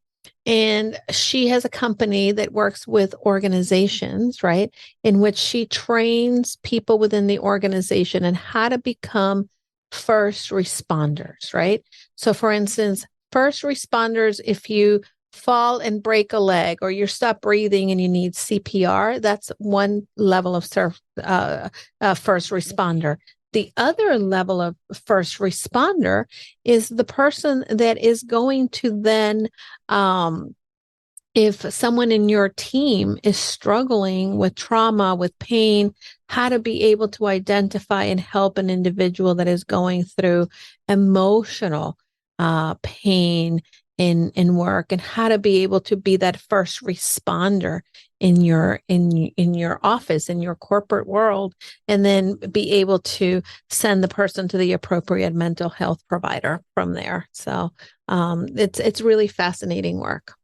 and she has a company that works with organizations, right? In which she trains people within the organization and how to become first responders, right? So for instance, first responders, if you fall and break a leg or you stop breathing and you need CPR, that's one level of first responder. The other level of first responder is the person that is going to then, if someone in your team is struggling with trauma, with pain, how to be able to identify and help an individual that is going through emotional pain in work, and how to be able to be that first responder in your office, in your corporate world, and then be able to send the person to the appropriate mental health provider from there. So it's really fascinating work.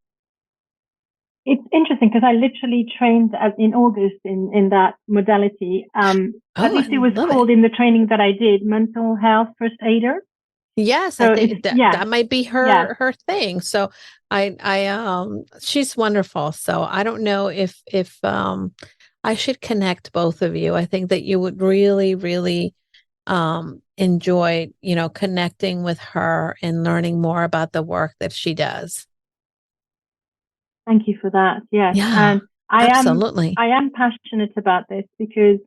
It's interesting because I literally trained in August in that modality. At least it was called in the training that I did, mental health first aider. Yes, so I think that might be her thing. So I she's wonderful. So I don't know if I should connect both of you. I think that you would really, really enjoy, connecting with her and learning more about the work that she does. Thank you for that. Yes. Yeah, and absolutely. I am passionate about this because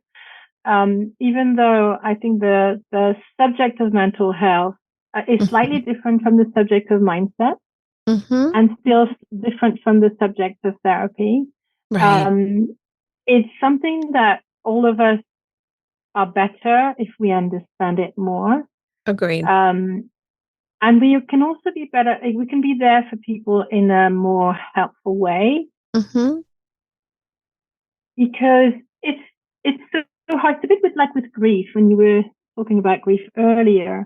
even though I think the subject of mental health is slightly different from the subject of mindset, and still different from the subject of therapy. Right. It's something that all of us are better if we understand it more. Agreed. And we can also be better. We can be there for people in a more helpful way. Because it's so hard. It's a bit with grief. When you were talking about grief earlier,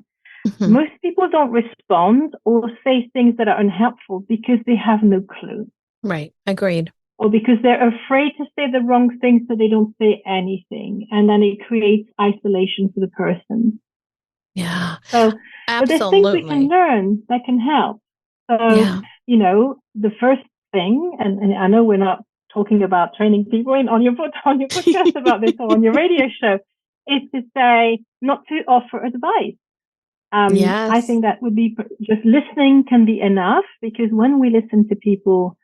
most people don't respond or say things that are unhelpful because they have no clue. Right. Agreed. Or because they're afraid to say the wrong thing, so they don't say anything. And then it creates isolation for the person. Yeah. So, absolutely. But there's things we can learn that can help. So, the first thing, and I know we're not talking about training people on your podcast about this or on your radio show, is to say not to offer advice. Yes. I think that would be just listening can be enough, because when we listen to people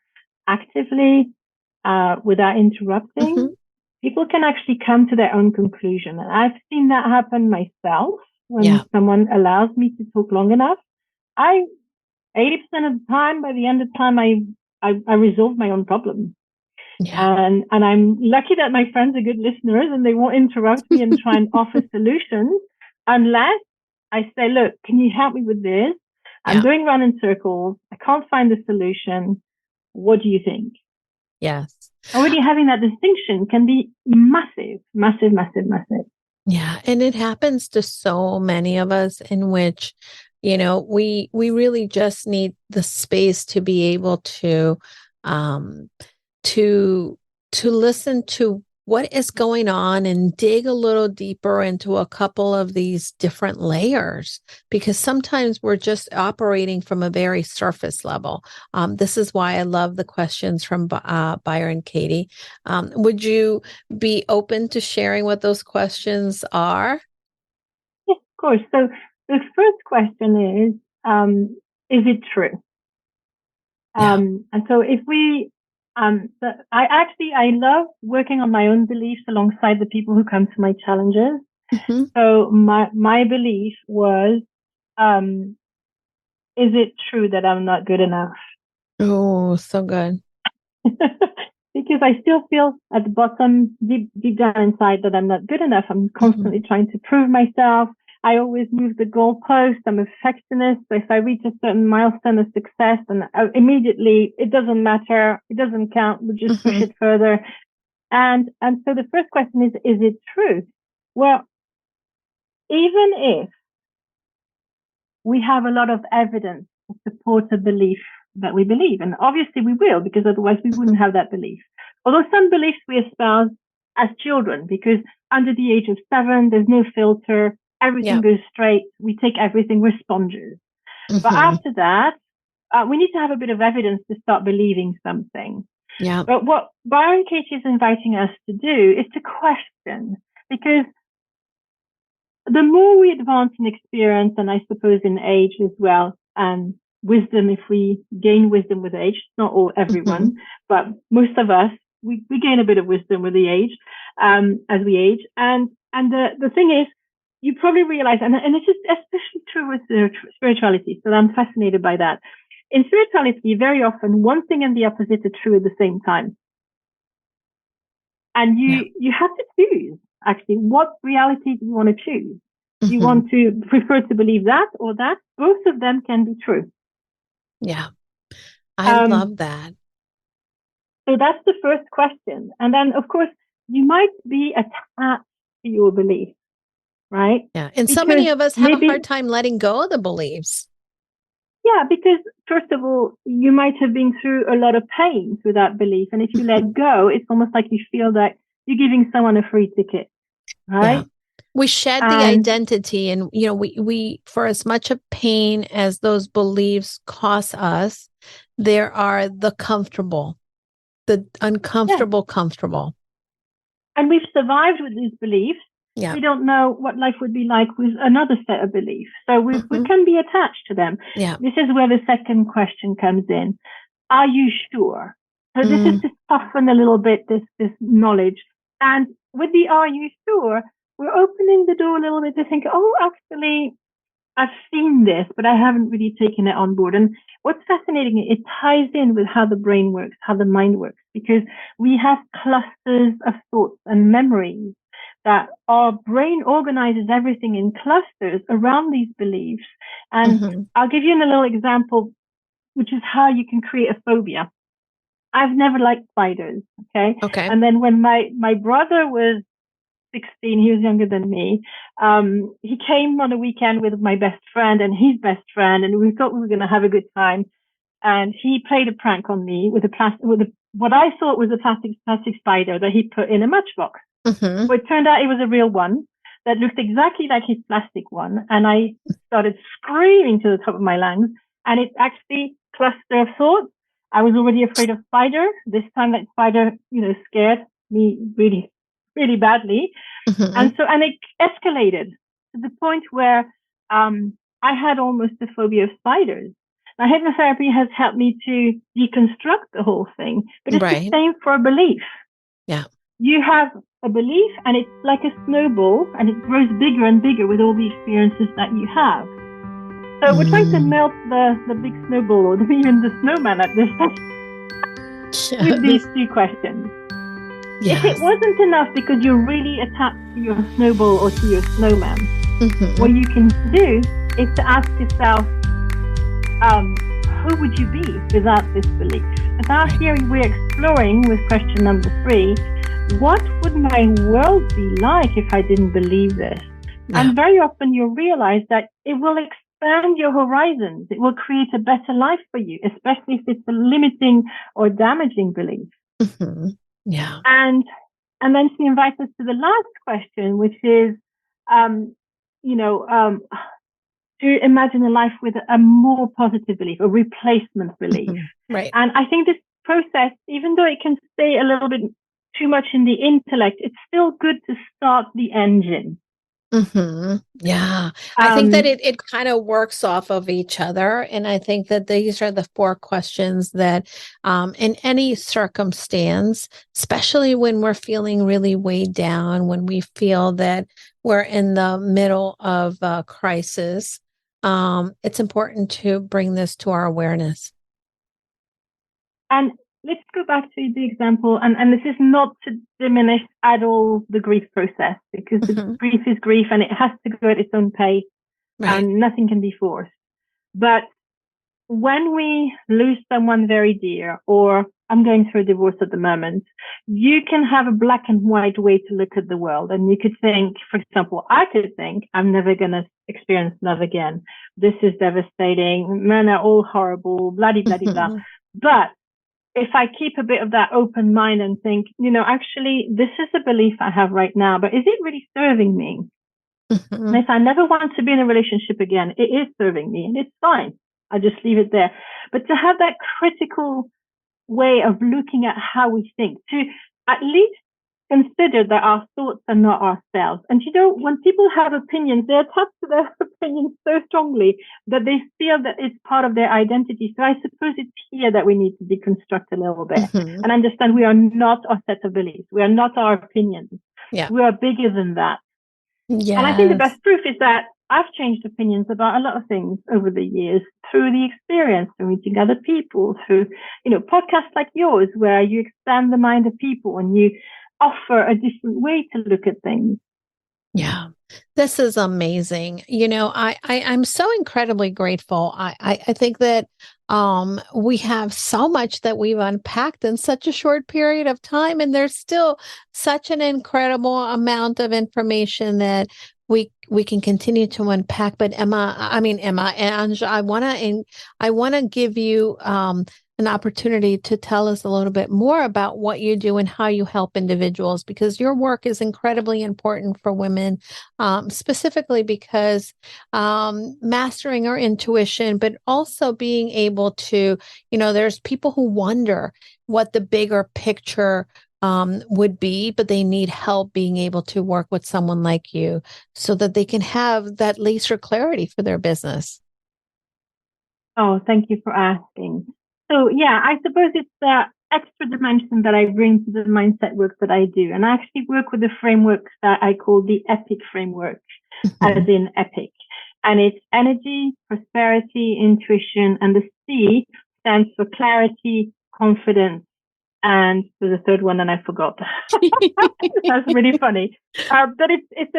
actively, without interrupting, people can actually come to their own conclusion. And I've seen that happen myself when someone allows me to talk long enough. 80% of the time, by the end of the time, I I resolve my own problem. Yeah. And I'm lucky that my friends are good listeners and they won't interrupt me and try and offer solutions unless I say, look, can you help me with this? I'm going round in circles. I can't find the solution. What do you think? Yes. Already having that distinction can be massive, massive, massive, massive. Yeah. And it happens to so many of us in which, we really just need the space to be able to, to listen to what is going on and dig a little deeper into a couple of these different layers, because sometimes we're just operating from a very surface level. This is why I love the questions from Byron Katie. Would you be open to sharing what those questions are? Yes, of course. So the first question is it true? And so if we, I love working on my own beliefs alongside the people who come to my challenges. Mm-hmm. So my belief was, is it true that I'm not good enough? Oh, so good. Because I still feel at the bottom, deep down inside, that I'm not good enough. I'm constantly trying to prove myself. I always move the goalpost. I'm a perfectionist. So if I reach a certain milestone of success, and immediately it doesn't matter, it doesn't count, we'll just push it further. And so the first question is it true? Well, even if we have a lot of evidence to support a belief that we believe, and obviously we will, because otherwise we wouldn't have that belief. Although some beliefs we espouse as children, because under the age of 7, there's no filter. Everything goes straight. We take everything. We're sponges. But after that, we need to have a bit of evidence to start believing something. Yeah. But what Byron Katie is inviting us to do is to question, because the more we advance in experience, and I suppose in age as well, and wisdom, if we gain wisdom with age, not everyone, but most of us, we gain a bit of wisdom with the age, as we age. And the thing is, you probably realize, and this is especially true with spirituality, so I'm fascinated by that. In spirituality, very often one thing and the opposite are true at the same time. And you have to choose, actually, what reality do you want to choose? Do you want to prefer to believe that or that? Both of them can be true. Yeah. I love that. So that's the first question. And then, of course, you might be attached to your belief. Right? Yeah. And so many of us have a hard time letting go of the beliefs. Yeah, because first of all, you might have been through a lot of pain through that belief. And if you let go, it's almost like you feel that you're giving someone a free ticket. Right? Yeah. We shed the identity, and we for as much of pain as those beliefs cost us, there are the comfortable, the uncomfortable, comfortable. And we've survived with these beliefs. Yeah. We don't know what life would be like with another set of beliefs. So we can be attached to them. Yeah. This is where the second question comes in. Are you sure? So this is to soften a little bit this knowledge. And with the are you sure, we're opening the door a little bit to think, oh, actually, I've seen this, but I haven't really taken it on board. And what's fascinating, it ties in with how the brain works, how the mind works, because we have clusters of thoughts and memories that our brain organizes everything in clusters around these beliefs. And I'll give you a little example, which is how you can create a phobia. I've never liked spiders. Okay. And then when my brother was 16, he was younger than me. He came on a weekend with my best friend and his best friend, and we thought we were going to have a good time. And he played a prank on me with what I thought was a plastic spider that he put in a matchbox. But it turned out it was a real one that looked exactly like his plastic one. And I started screaming to the top of my lungs. And it actually cluster of thoughts. I was already afraid of spider. This time that spider, scared me really, really badly. And it escalated to the point where I had almost a phobia of spiders. Now, hypnotherapy has helped me to deconstruct the whole thing, but it's the same for a belief. Yeah. You have a belief and it's like a snowball and it grows bigger and bigger with all the experiences that you have. So we're trying to melt the big snowball or even the snowman at this time. with these two questions. Yes. If it wasn't enough because you're really attached to your snowball or to your snowman, what you can do is to ask yourself, who would you be without this belief? And out here we're exploring with question number 3, what would my world be like if I didn't believe this? Yeah. And very often you'll realize that it will expand your horizons. It will create a better life for you, especially if it's a limiting or damaging belief. Yeah. And then she invites us to the last question, which is, to imagine a life with a more positive belief, a replacement belief. Right. And I think this process, even though it can stay a little bit too much in the intellect, it's still good to start the engine. Yeah. I think that it kind of works off of each other. And I think that these are the 4 questions that in any circumstance, especially when we're feeling really weighed down, when we feel that we're in the middle of a crisis, it's important to bring this to our awareness. And let's go back to the example, and this is not to diminish at all the grief process, because the grief is grief and it has to go at its own pace, and nothing can be forced. But when we lose someone very dear, or I'm going through a divorce at the moment, you can have a black and white way to look at the world. And you could think, for example, I could think, I'm never going to experience love again. This is devastating. Men are all horrible, blah, blah, blah, blah. But if I keep a bit of that open mind and think, actually, this is a belief I have right now, but is it really serving me? And if I never want to be in a relationship again, it is serving me and it's fine. I just leave it there. But to have that critical way of looking at how we think, to at least consider that our thoughts are not ourselves. And when people have opinions, they're attached to their opinions so strongly that they feel that it's part of their identity. So I suppose it's here that we need to deconstruct a little bit and understand we are not our set of beliefs. We are not our opinions. Yeah. We are bigger than that. Yes. And I think the best proof is that I've changed opinions about a lot of things over the years through the experience, through meeting other people, through, podcasts like yours, where you expand the mind of people and you offer a different way to look at things. Yeah, this is amazing. I'm so incredibly grateful. I think that we have so much that we've unpacked in such a short period of time, and there's still such an incredible amount of information that we can continue to unpack. But Emma, Ange, I want to give you an opportunity to tell us a little bit more about what you do and how you help individuals, because your work is incredibly important for women, specifically because mastering our intuition, but also being able to, there's people who wonder what the bigger picture would be, but they need help being able to work with someone like you so that they can have that laser clarity for their business. Oh, thank you for asking. So yeah, I suppose it's the extra dimension that I bring to the mindset work that I do. And I actually work with a framework that I call the EPIC framework, as in epic. And it's energy, prosperity, intuition, and the C stands for clarity, confidence, and there's a third one and I forgot. That's really funny. But it's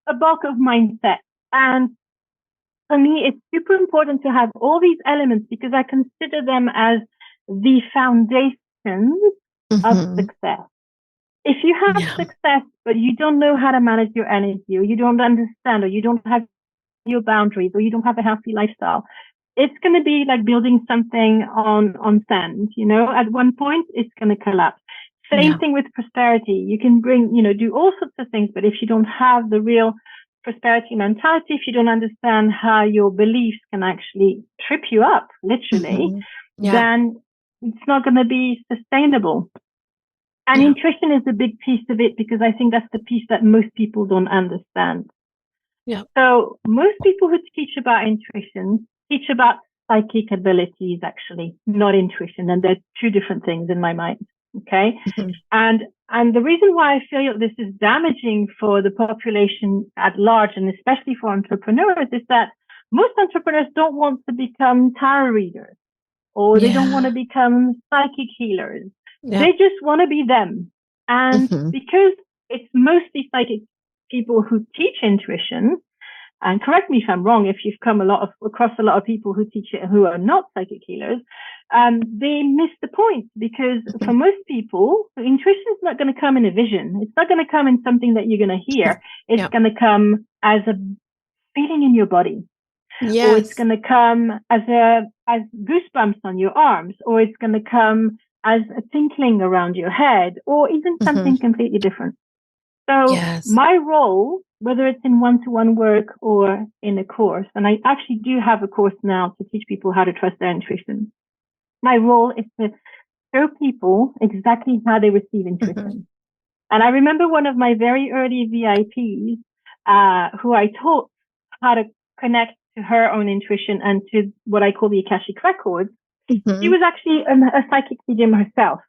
a bulk of mindset. And for me, it's super important to have all these elements because I consider them as the foundations of success. If you have success, but you don't know how to manage your energy, or you don't understand, or you don't have your boundaries, or you don't have a healthy lifestyle, it's going to be like building something on sand. At one point, it's going to collapse. Same thing with prosperity. You can do all sorts of things, but if you don't have the real prosperity mentality, if you don't understand how your beliefs can actually trip you up, literally, then it's not going to be sustainable. And intuition is a big piece of it because I think that's the piece that most people don't understand. Yeah. So most people who teach about intuition teach about psychic abilities, actually, not intuition. And they're two different things in my mind. Okay. And the reason why I feel this is damaging for the population at large, and especially for entrepreneurs, is that most entrepreneurs don't want to become tarot readers or they don't want to become psychic healers. Yeah. They just want to be them. And because it's mostly psychic people who teach intuition, and correct me if I'm wrong, if you've come across a lot of people who teach it who are not psychic healers, they miss the point, because for most people, intuition is not going to come in a vision. It's not going to come in something that you're going to hear. It's going to come as a feeling in your body. Yes. Or it's going to come as goosebumps on your arms, or it's going to come as a tinkling around your head, or even something completely different. So my role, whether it's in one-to-one work or in a course, and I actually do have a course now to teach people how to trust their intuition. My role is to show people exactly how they receive intuition. And I remember one of my very early VIPs, who I taught how to connect to her own intuition and to what I call the Akashic Records. She was actually a psychic medium herself.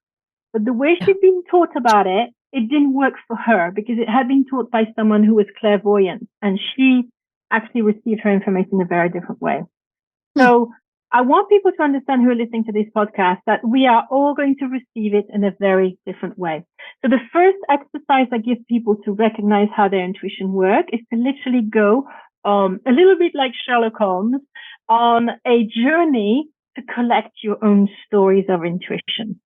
But the way she'd been taught about it, it didn't work for her, because it had been taught by someone who was clairvoyant, and she actually received her information in a very different way. So I want people to understand, who are listening to this podcast, that we are all going to receive it in a very different way. So the first exercise I give people to recognize how their intuition works is to literally go a little bit like Sherlock Holmes on a journey to collect your own stories of intuition.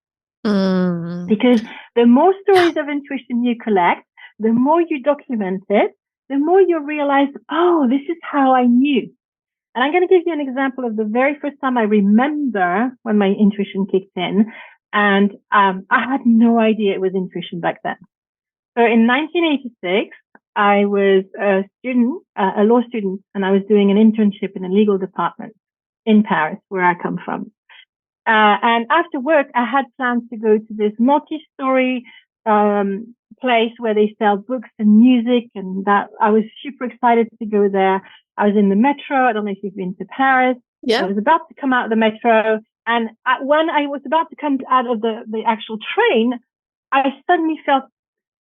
Because the more stories of intuition you collect, the more you document it, the more you realize, oh, this is how I knew. And I'm going to give you an example of the very first time I remember when my intuition kicked in. And I had no idea it was intuition back then. So in 1986, I was a student, a law student, and I was doing an internship in a legal department in Paris, where I come from. And after work, I had plans to go to this multi-story place where they sell books and music, and that I was super excited to go there. I was in the metro. I don't know if you've been to Paris. Yeah. I was about to come out of the metro, and when I was about to come out of the actual train, I suddenly felt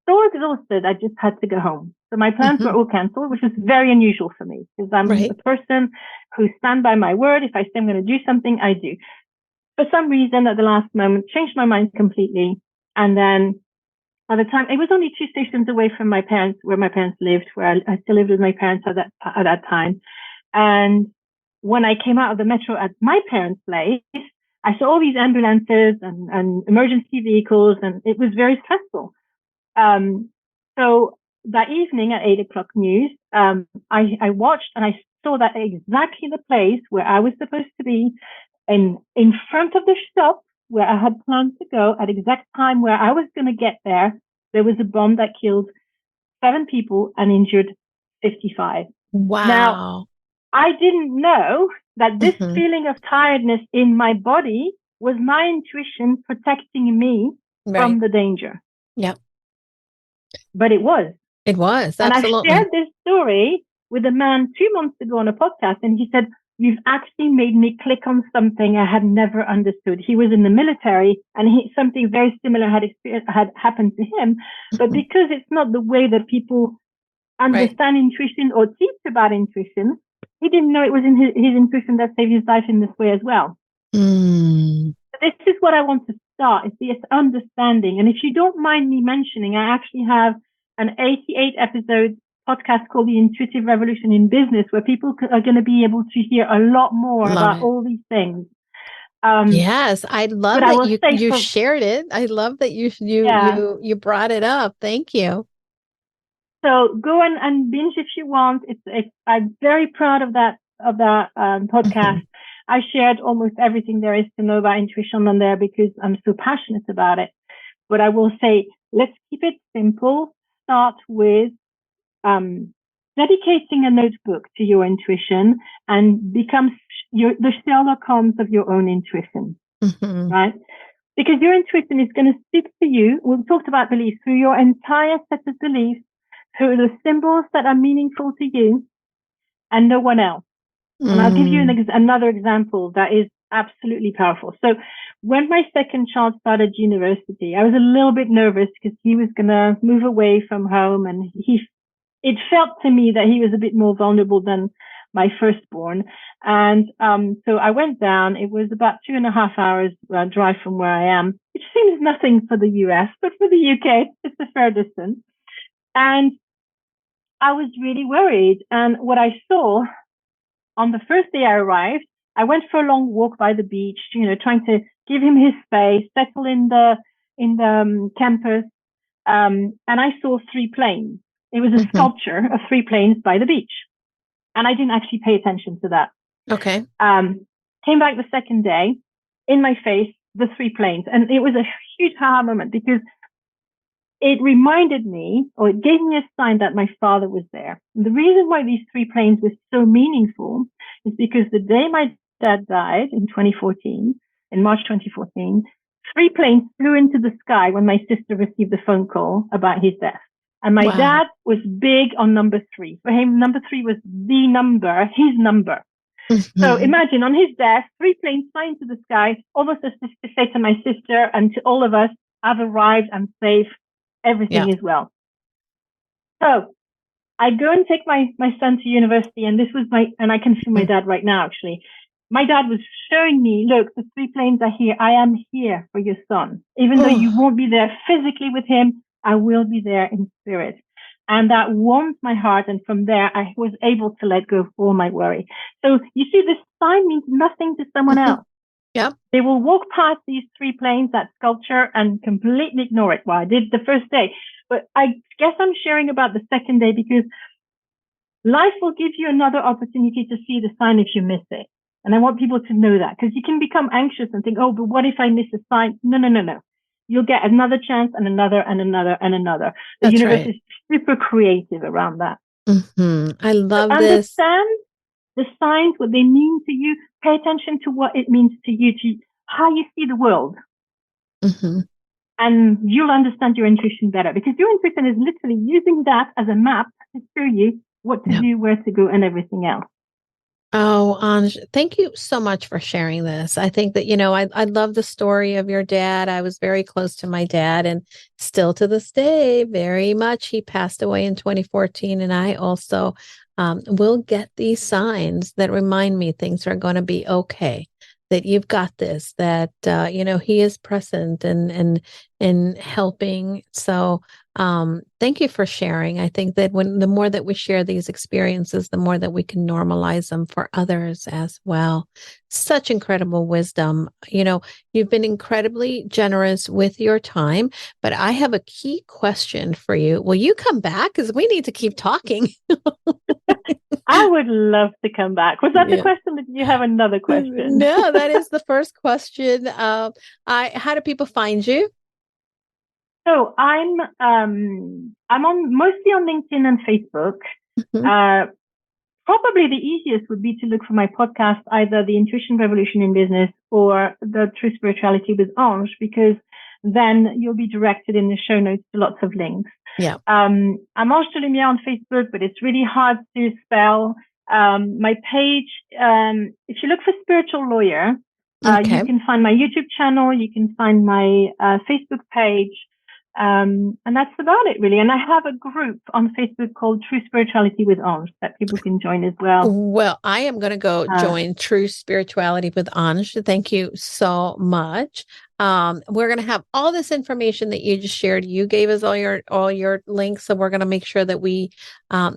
so exhausted. I just had to go home. So my plans were all cancelled, which is very unusual for me, because I'm a person who stand by my word. If I say I'm going to do something, I do. For some reason, at the last moment, changed my mind completely. And then by the time, it was only 2 stations away from my parents, where my parents lived, where I still lived with my parents at that time. And when I came out of the metro at my parents' place, I saw all these ambulances and emergency vehicles, and it was very stressful. So that evening at 8:00 news, I watched, and I saw that exactly the place where I was supposed to be, in front of the shop where I had planned to go at exact time where I was going to get there, there was a bomb that killed 7 people and injured 55. Wow. Now, I didn't know that this feeling of tiredness in my body was my intuition protecting me from the danger. Yep. But it was. It was, absolutely. And I shared this story with a man 2 months ago on a podcast, and he said, "You've actually made me click on something I had never understood." He was in the military, and something very similar had happened to him. But because it's not the way that people understand intuition or teach about intuition, he didn't know it was in his intuition that saved his life in this way as well. This is what I want to start, is this understanding. And if you don't mind me mentioning, I actually have an 88 episode podcast called The Intuitive Revolution in Business, where people are going to be able to hear a lot more about all these things. Yes, I love that you shared it. I love that you brought it up. Thank you. So go and binge if you want. I'm very proud of that podcast. I shared almost everything there is to know about intuition on there, because I'm so passionate about it. But I will say, let's keep it simple. Start with dedicating a notebook to your intuition, and become the Sherlock Holmes of your own intuition, right? Because your intuition is going to speak to you. We've talked about beliefs, through your entire set of beliefs, through the symbols that are meaningful to you and no one else. And I'll give you another example that is absolutely powerful. So when my second child started university, I was a little bit nervous, because he was going to move away from home, and it felt to me that he was a bit more vulnerable than my firstborn. And so I went down. It was about 2.5 hours drive from where I am, which seems nothing for the US, but for the UK, it's a fair distance. And I was really worried. And what I saw on the first day I arrived, I went for a long walk by the beach, trying to give him his space, settle in the campus. And I saw 3 planes. It was a sculpture of 3 planes by the beach. And I didn't actually pay attention to that. Okay. Came back the second day, in my face, the 3 planes. And it was a huge aha moment because it reminded me, or it gave me a sign that my father was there. And the reason why these 3 planes were so meaningful is because the day my dad died in 2014, in March 2014, 3 planes flew into the sky when my sister received the phone call about his death. And my dad was big on number 3. For him, number 3 was the number, his number. So imagine on his death, 3 planes fly into the sky, almost as if to say to my sister and to all of us, I've arrived, I'm safe, everything is well. So I go and take my son to university, and and I can feel my dad right now, actually. My dad was showing me, look, the 3 planes are here. I am here for your son. Even though you won't be there physically with him, I will be there in spirit. And that warmed my heart. And from there, I was able to let go of all my worry. So you see, this sign means nothing to someone else. Yep. They will walk past these 3 planes, that sculpture, and completely ignore it. Well, I did the first day. But I guess I'm sharing about the second day because life will give you another opportunity to see the sign if you miss it. And I want people to know that, because you can become anxious and think, oh, but what if I miss a sign? No. You'll get another chance and another and another and another. The universe is super creative around that. I love this. Understand the signs, what they mean to you. Pay attention to what it means to you, to how you see the world. And you'll understand your intuition better, because your intuition is literally using that as a map to show you what to do, where to go, and everything else. Oh, Ange, thank you so much for sharing this. I think that, I love the story of your dad. I was very close to my dad, and still to this day, very much. He passed away in 2014. And I also will get these signs that remind me things are going to be okay, that you've got this, that, he is present and helping. So thank you for sharing. I think that the more that we share these experiences, the more that we can normalize them for others as well. Such incredible wisdom. You've been incredibly generous with your time, but I have a key question for you. Will you come back? Because we need to keep talking. I would love to come back. Was that the question? Did you have another question? No, that is the first question. How do people find you? So I'm mostly on LinkedIn and Facebook. Probably the easiest would be to look for my podcast, either The Intuition Revolution in Business or The True Spirituality with Ange, because then you'll be directed in the show notes to lots of links. Yeah. I'm Ange De Lumiere on Facebook, but it's really hard to spell. My page, if you look for Spiritual Lawyer, you can find my YouTube channel, you can find my Facebook page. And that's about it, really. And I have a group on Facebook called True Spirituality with Ange that people can join as well. Well, I am going to go join True Spirituality with Ange. Thank you so much. We're going to have all this information that you just shared. You gave us all your links, so we're going to make sure that we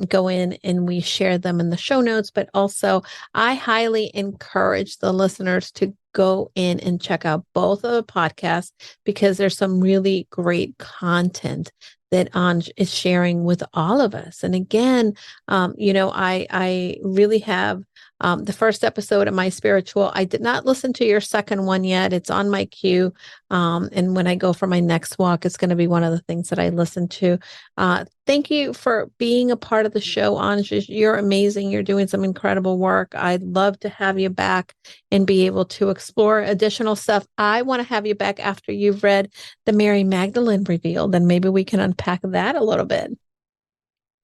go in and we share them in the show notes. But also, I highly encourage the listeners to go in and check out both of the podcasts, because there's some really great content that Ange is sharing with all of us. And again, I really have the first episode of My Spiritual. I did not listen to your second one yet. It's on my queue. And when I go for my next walk, it's going to be one of the things that I listen to. Thank you for being a part of the show, Ange. You're amazing. You're doing some incredible work. I'd love to have you back and be able to explore additional stuff. I want to have you back after you've read the Mary Magdalene Revealed, and maybe we can unpack that a little bit.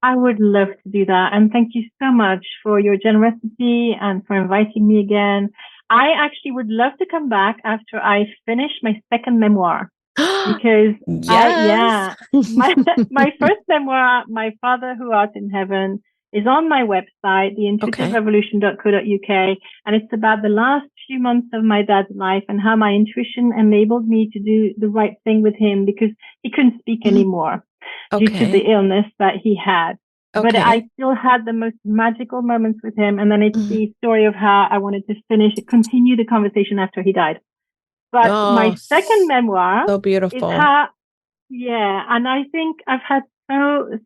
I would love to do that. And thank you so much for your generosity and for inviting me again. I actually would love to come back after I finish my second memoir. Because my first memoir, My Father Who Art in Heaven, is on my website, theintuitiverevolution.co.uk. And it's about the last few months of my dad's life and how my intuition enabled me to do the right thing with him because he couldn't speak anymore due to the illness that he had. But I still had the most magical moments with him. And then it's the story of how I wanted to continue the conversation after he died. But my second memoir so beautiful. Is how, and I think I've had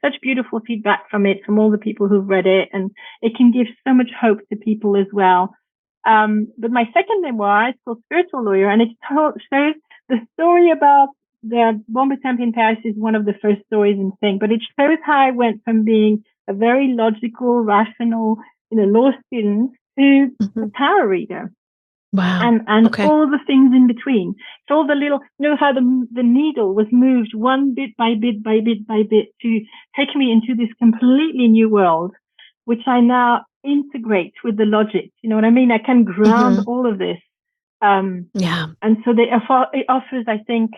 such beautiful feedback from it, from all the people who've read it, and it can give so much hope to people as well. But my second memoir is called Spiritual Lawyer, and it shows the story about the Bon Temps in Paris is one of the first stories in thing, but it shows how I went from being a very logical, rational, law student to a tarot reader. Wow. And all the things in between. So all the little, how the needle was moved one bit by bit by bit by bit to take me into this completely new world, which I now integrate with the logic. You know what I mean? I can ground all of this. And so it offers, I think,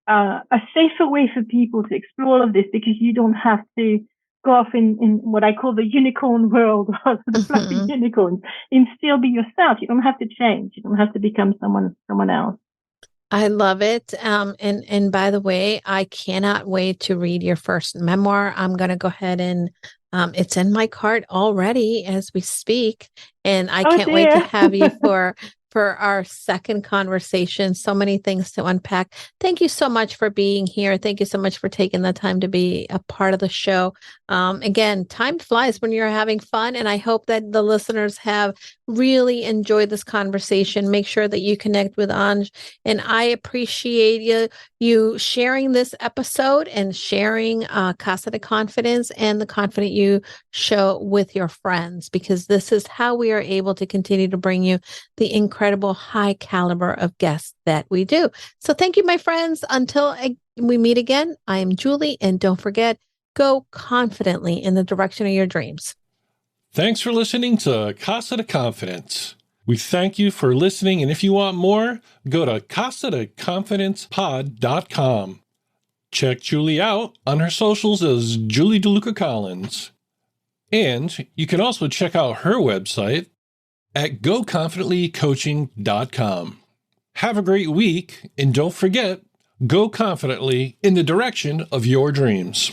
a safer way for people to explore all of this because you don't have to go off in what I call the unicorn world, the fluffy unicorns, and still be yourself. You don't have to change. You don't have to become someone else. I love it. And by the way, I cannot wait to read your first memoir. I'm going to go ahead and it's in my cart already as we speak. And I can't wait to have you for our second conversation. So many things to unpack. Thank you so much for being here. Thank you so much for taking the time to be a part of the show. Again, time flies when you're having fun. And I hope that the listeners have really enjoyed this conversation. Make sure that you connect with Ange. And I appreciate you sharing this episode and sharing Casa de Confidence and the confident you show with your friends, because this is how we are able to continue to bring you the incredible high caliber of guests that we do. So thank you, my friends. Until we meet again, I am Julie. And don't forget, go confidently in the direction of your dreams. Thanks for listening to Casa de Confidence. We thank you for listening. And if you want more, go to casadeconfidencepod.com. Check Julie out on her socials as Julie DeLucca-Collins. And you can also check out her website at goconfidentlycoaching.com. Have a great week, and don't forget, go confidently in the direction of your dreams.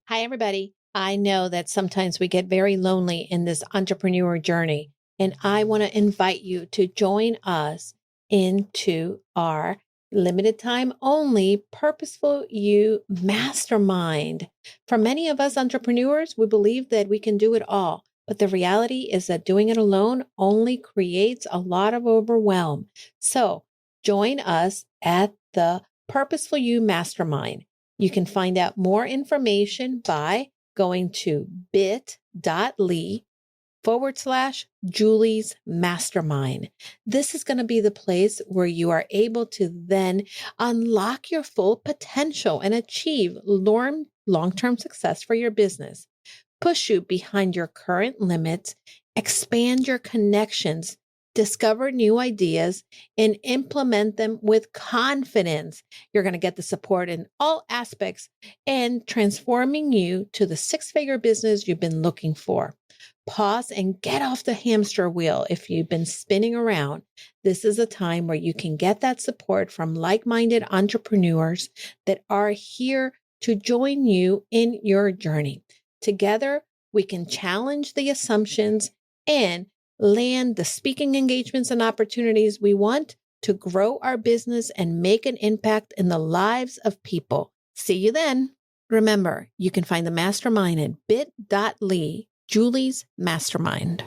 Hi, everybody. I know that sometimes we get very lonely in this entrepreneur journey, and I want to invite you to join us into our limited time only Purposeful You Mastermind. For many of us entrepreneurs, we believe that we can do it all. But the reality is that doing it alone only creates a lot of overwhelm. So join us at the Purposeful You Mastermind. You can find out more information by going to bit.ly/Julie's Mastermind. This is going to be the place where you are able to then unlock your full potential and achieve long-term success for your business. Push you behind your current limits, expand your connections, discover new ideas, and implement them with confidence. You're going to get the support in all aspects and transforming you to the six-figure business you've been looking for. Pause and get off the hamster wheel if you've been spinning around. This is a time where you can get that support from like-minded entrepreneurs that are here to join you in your journey. Together, we can challenge the assumptions and land the speaking engagements and opportunities we want to grow our business and make an impact in the lives of people. See you then. Remember, you can find the mastermind at bit.ly, Julie's Mastermind.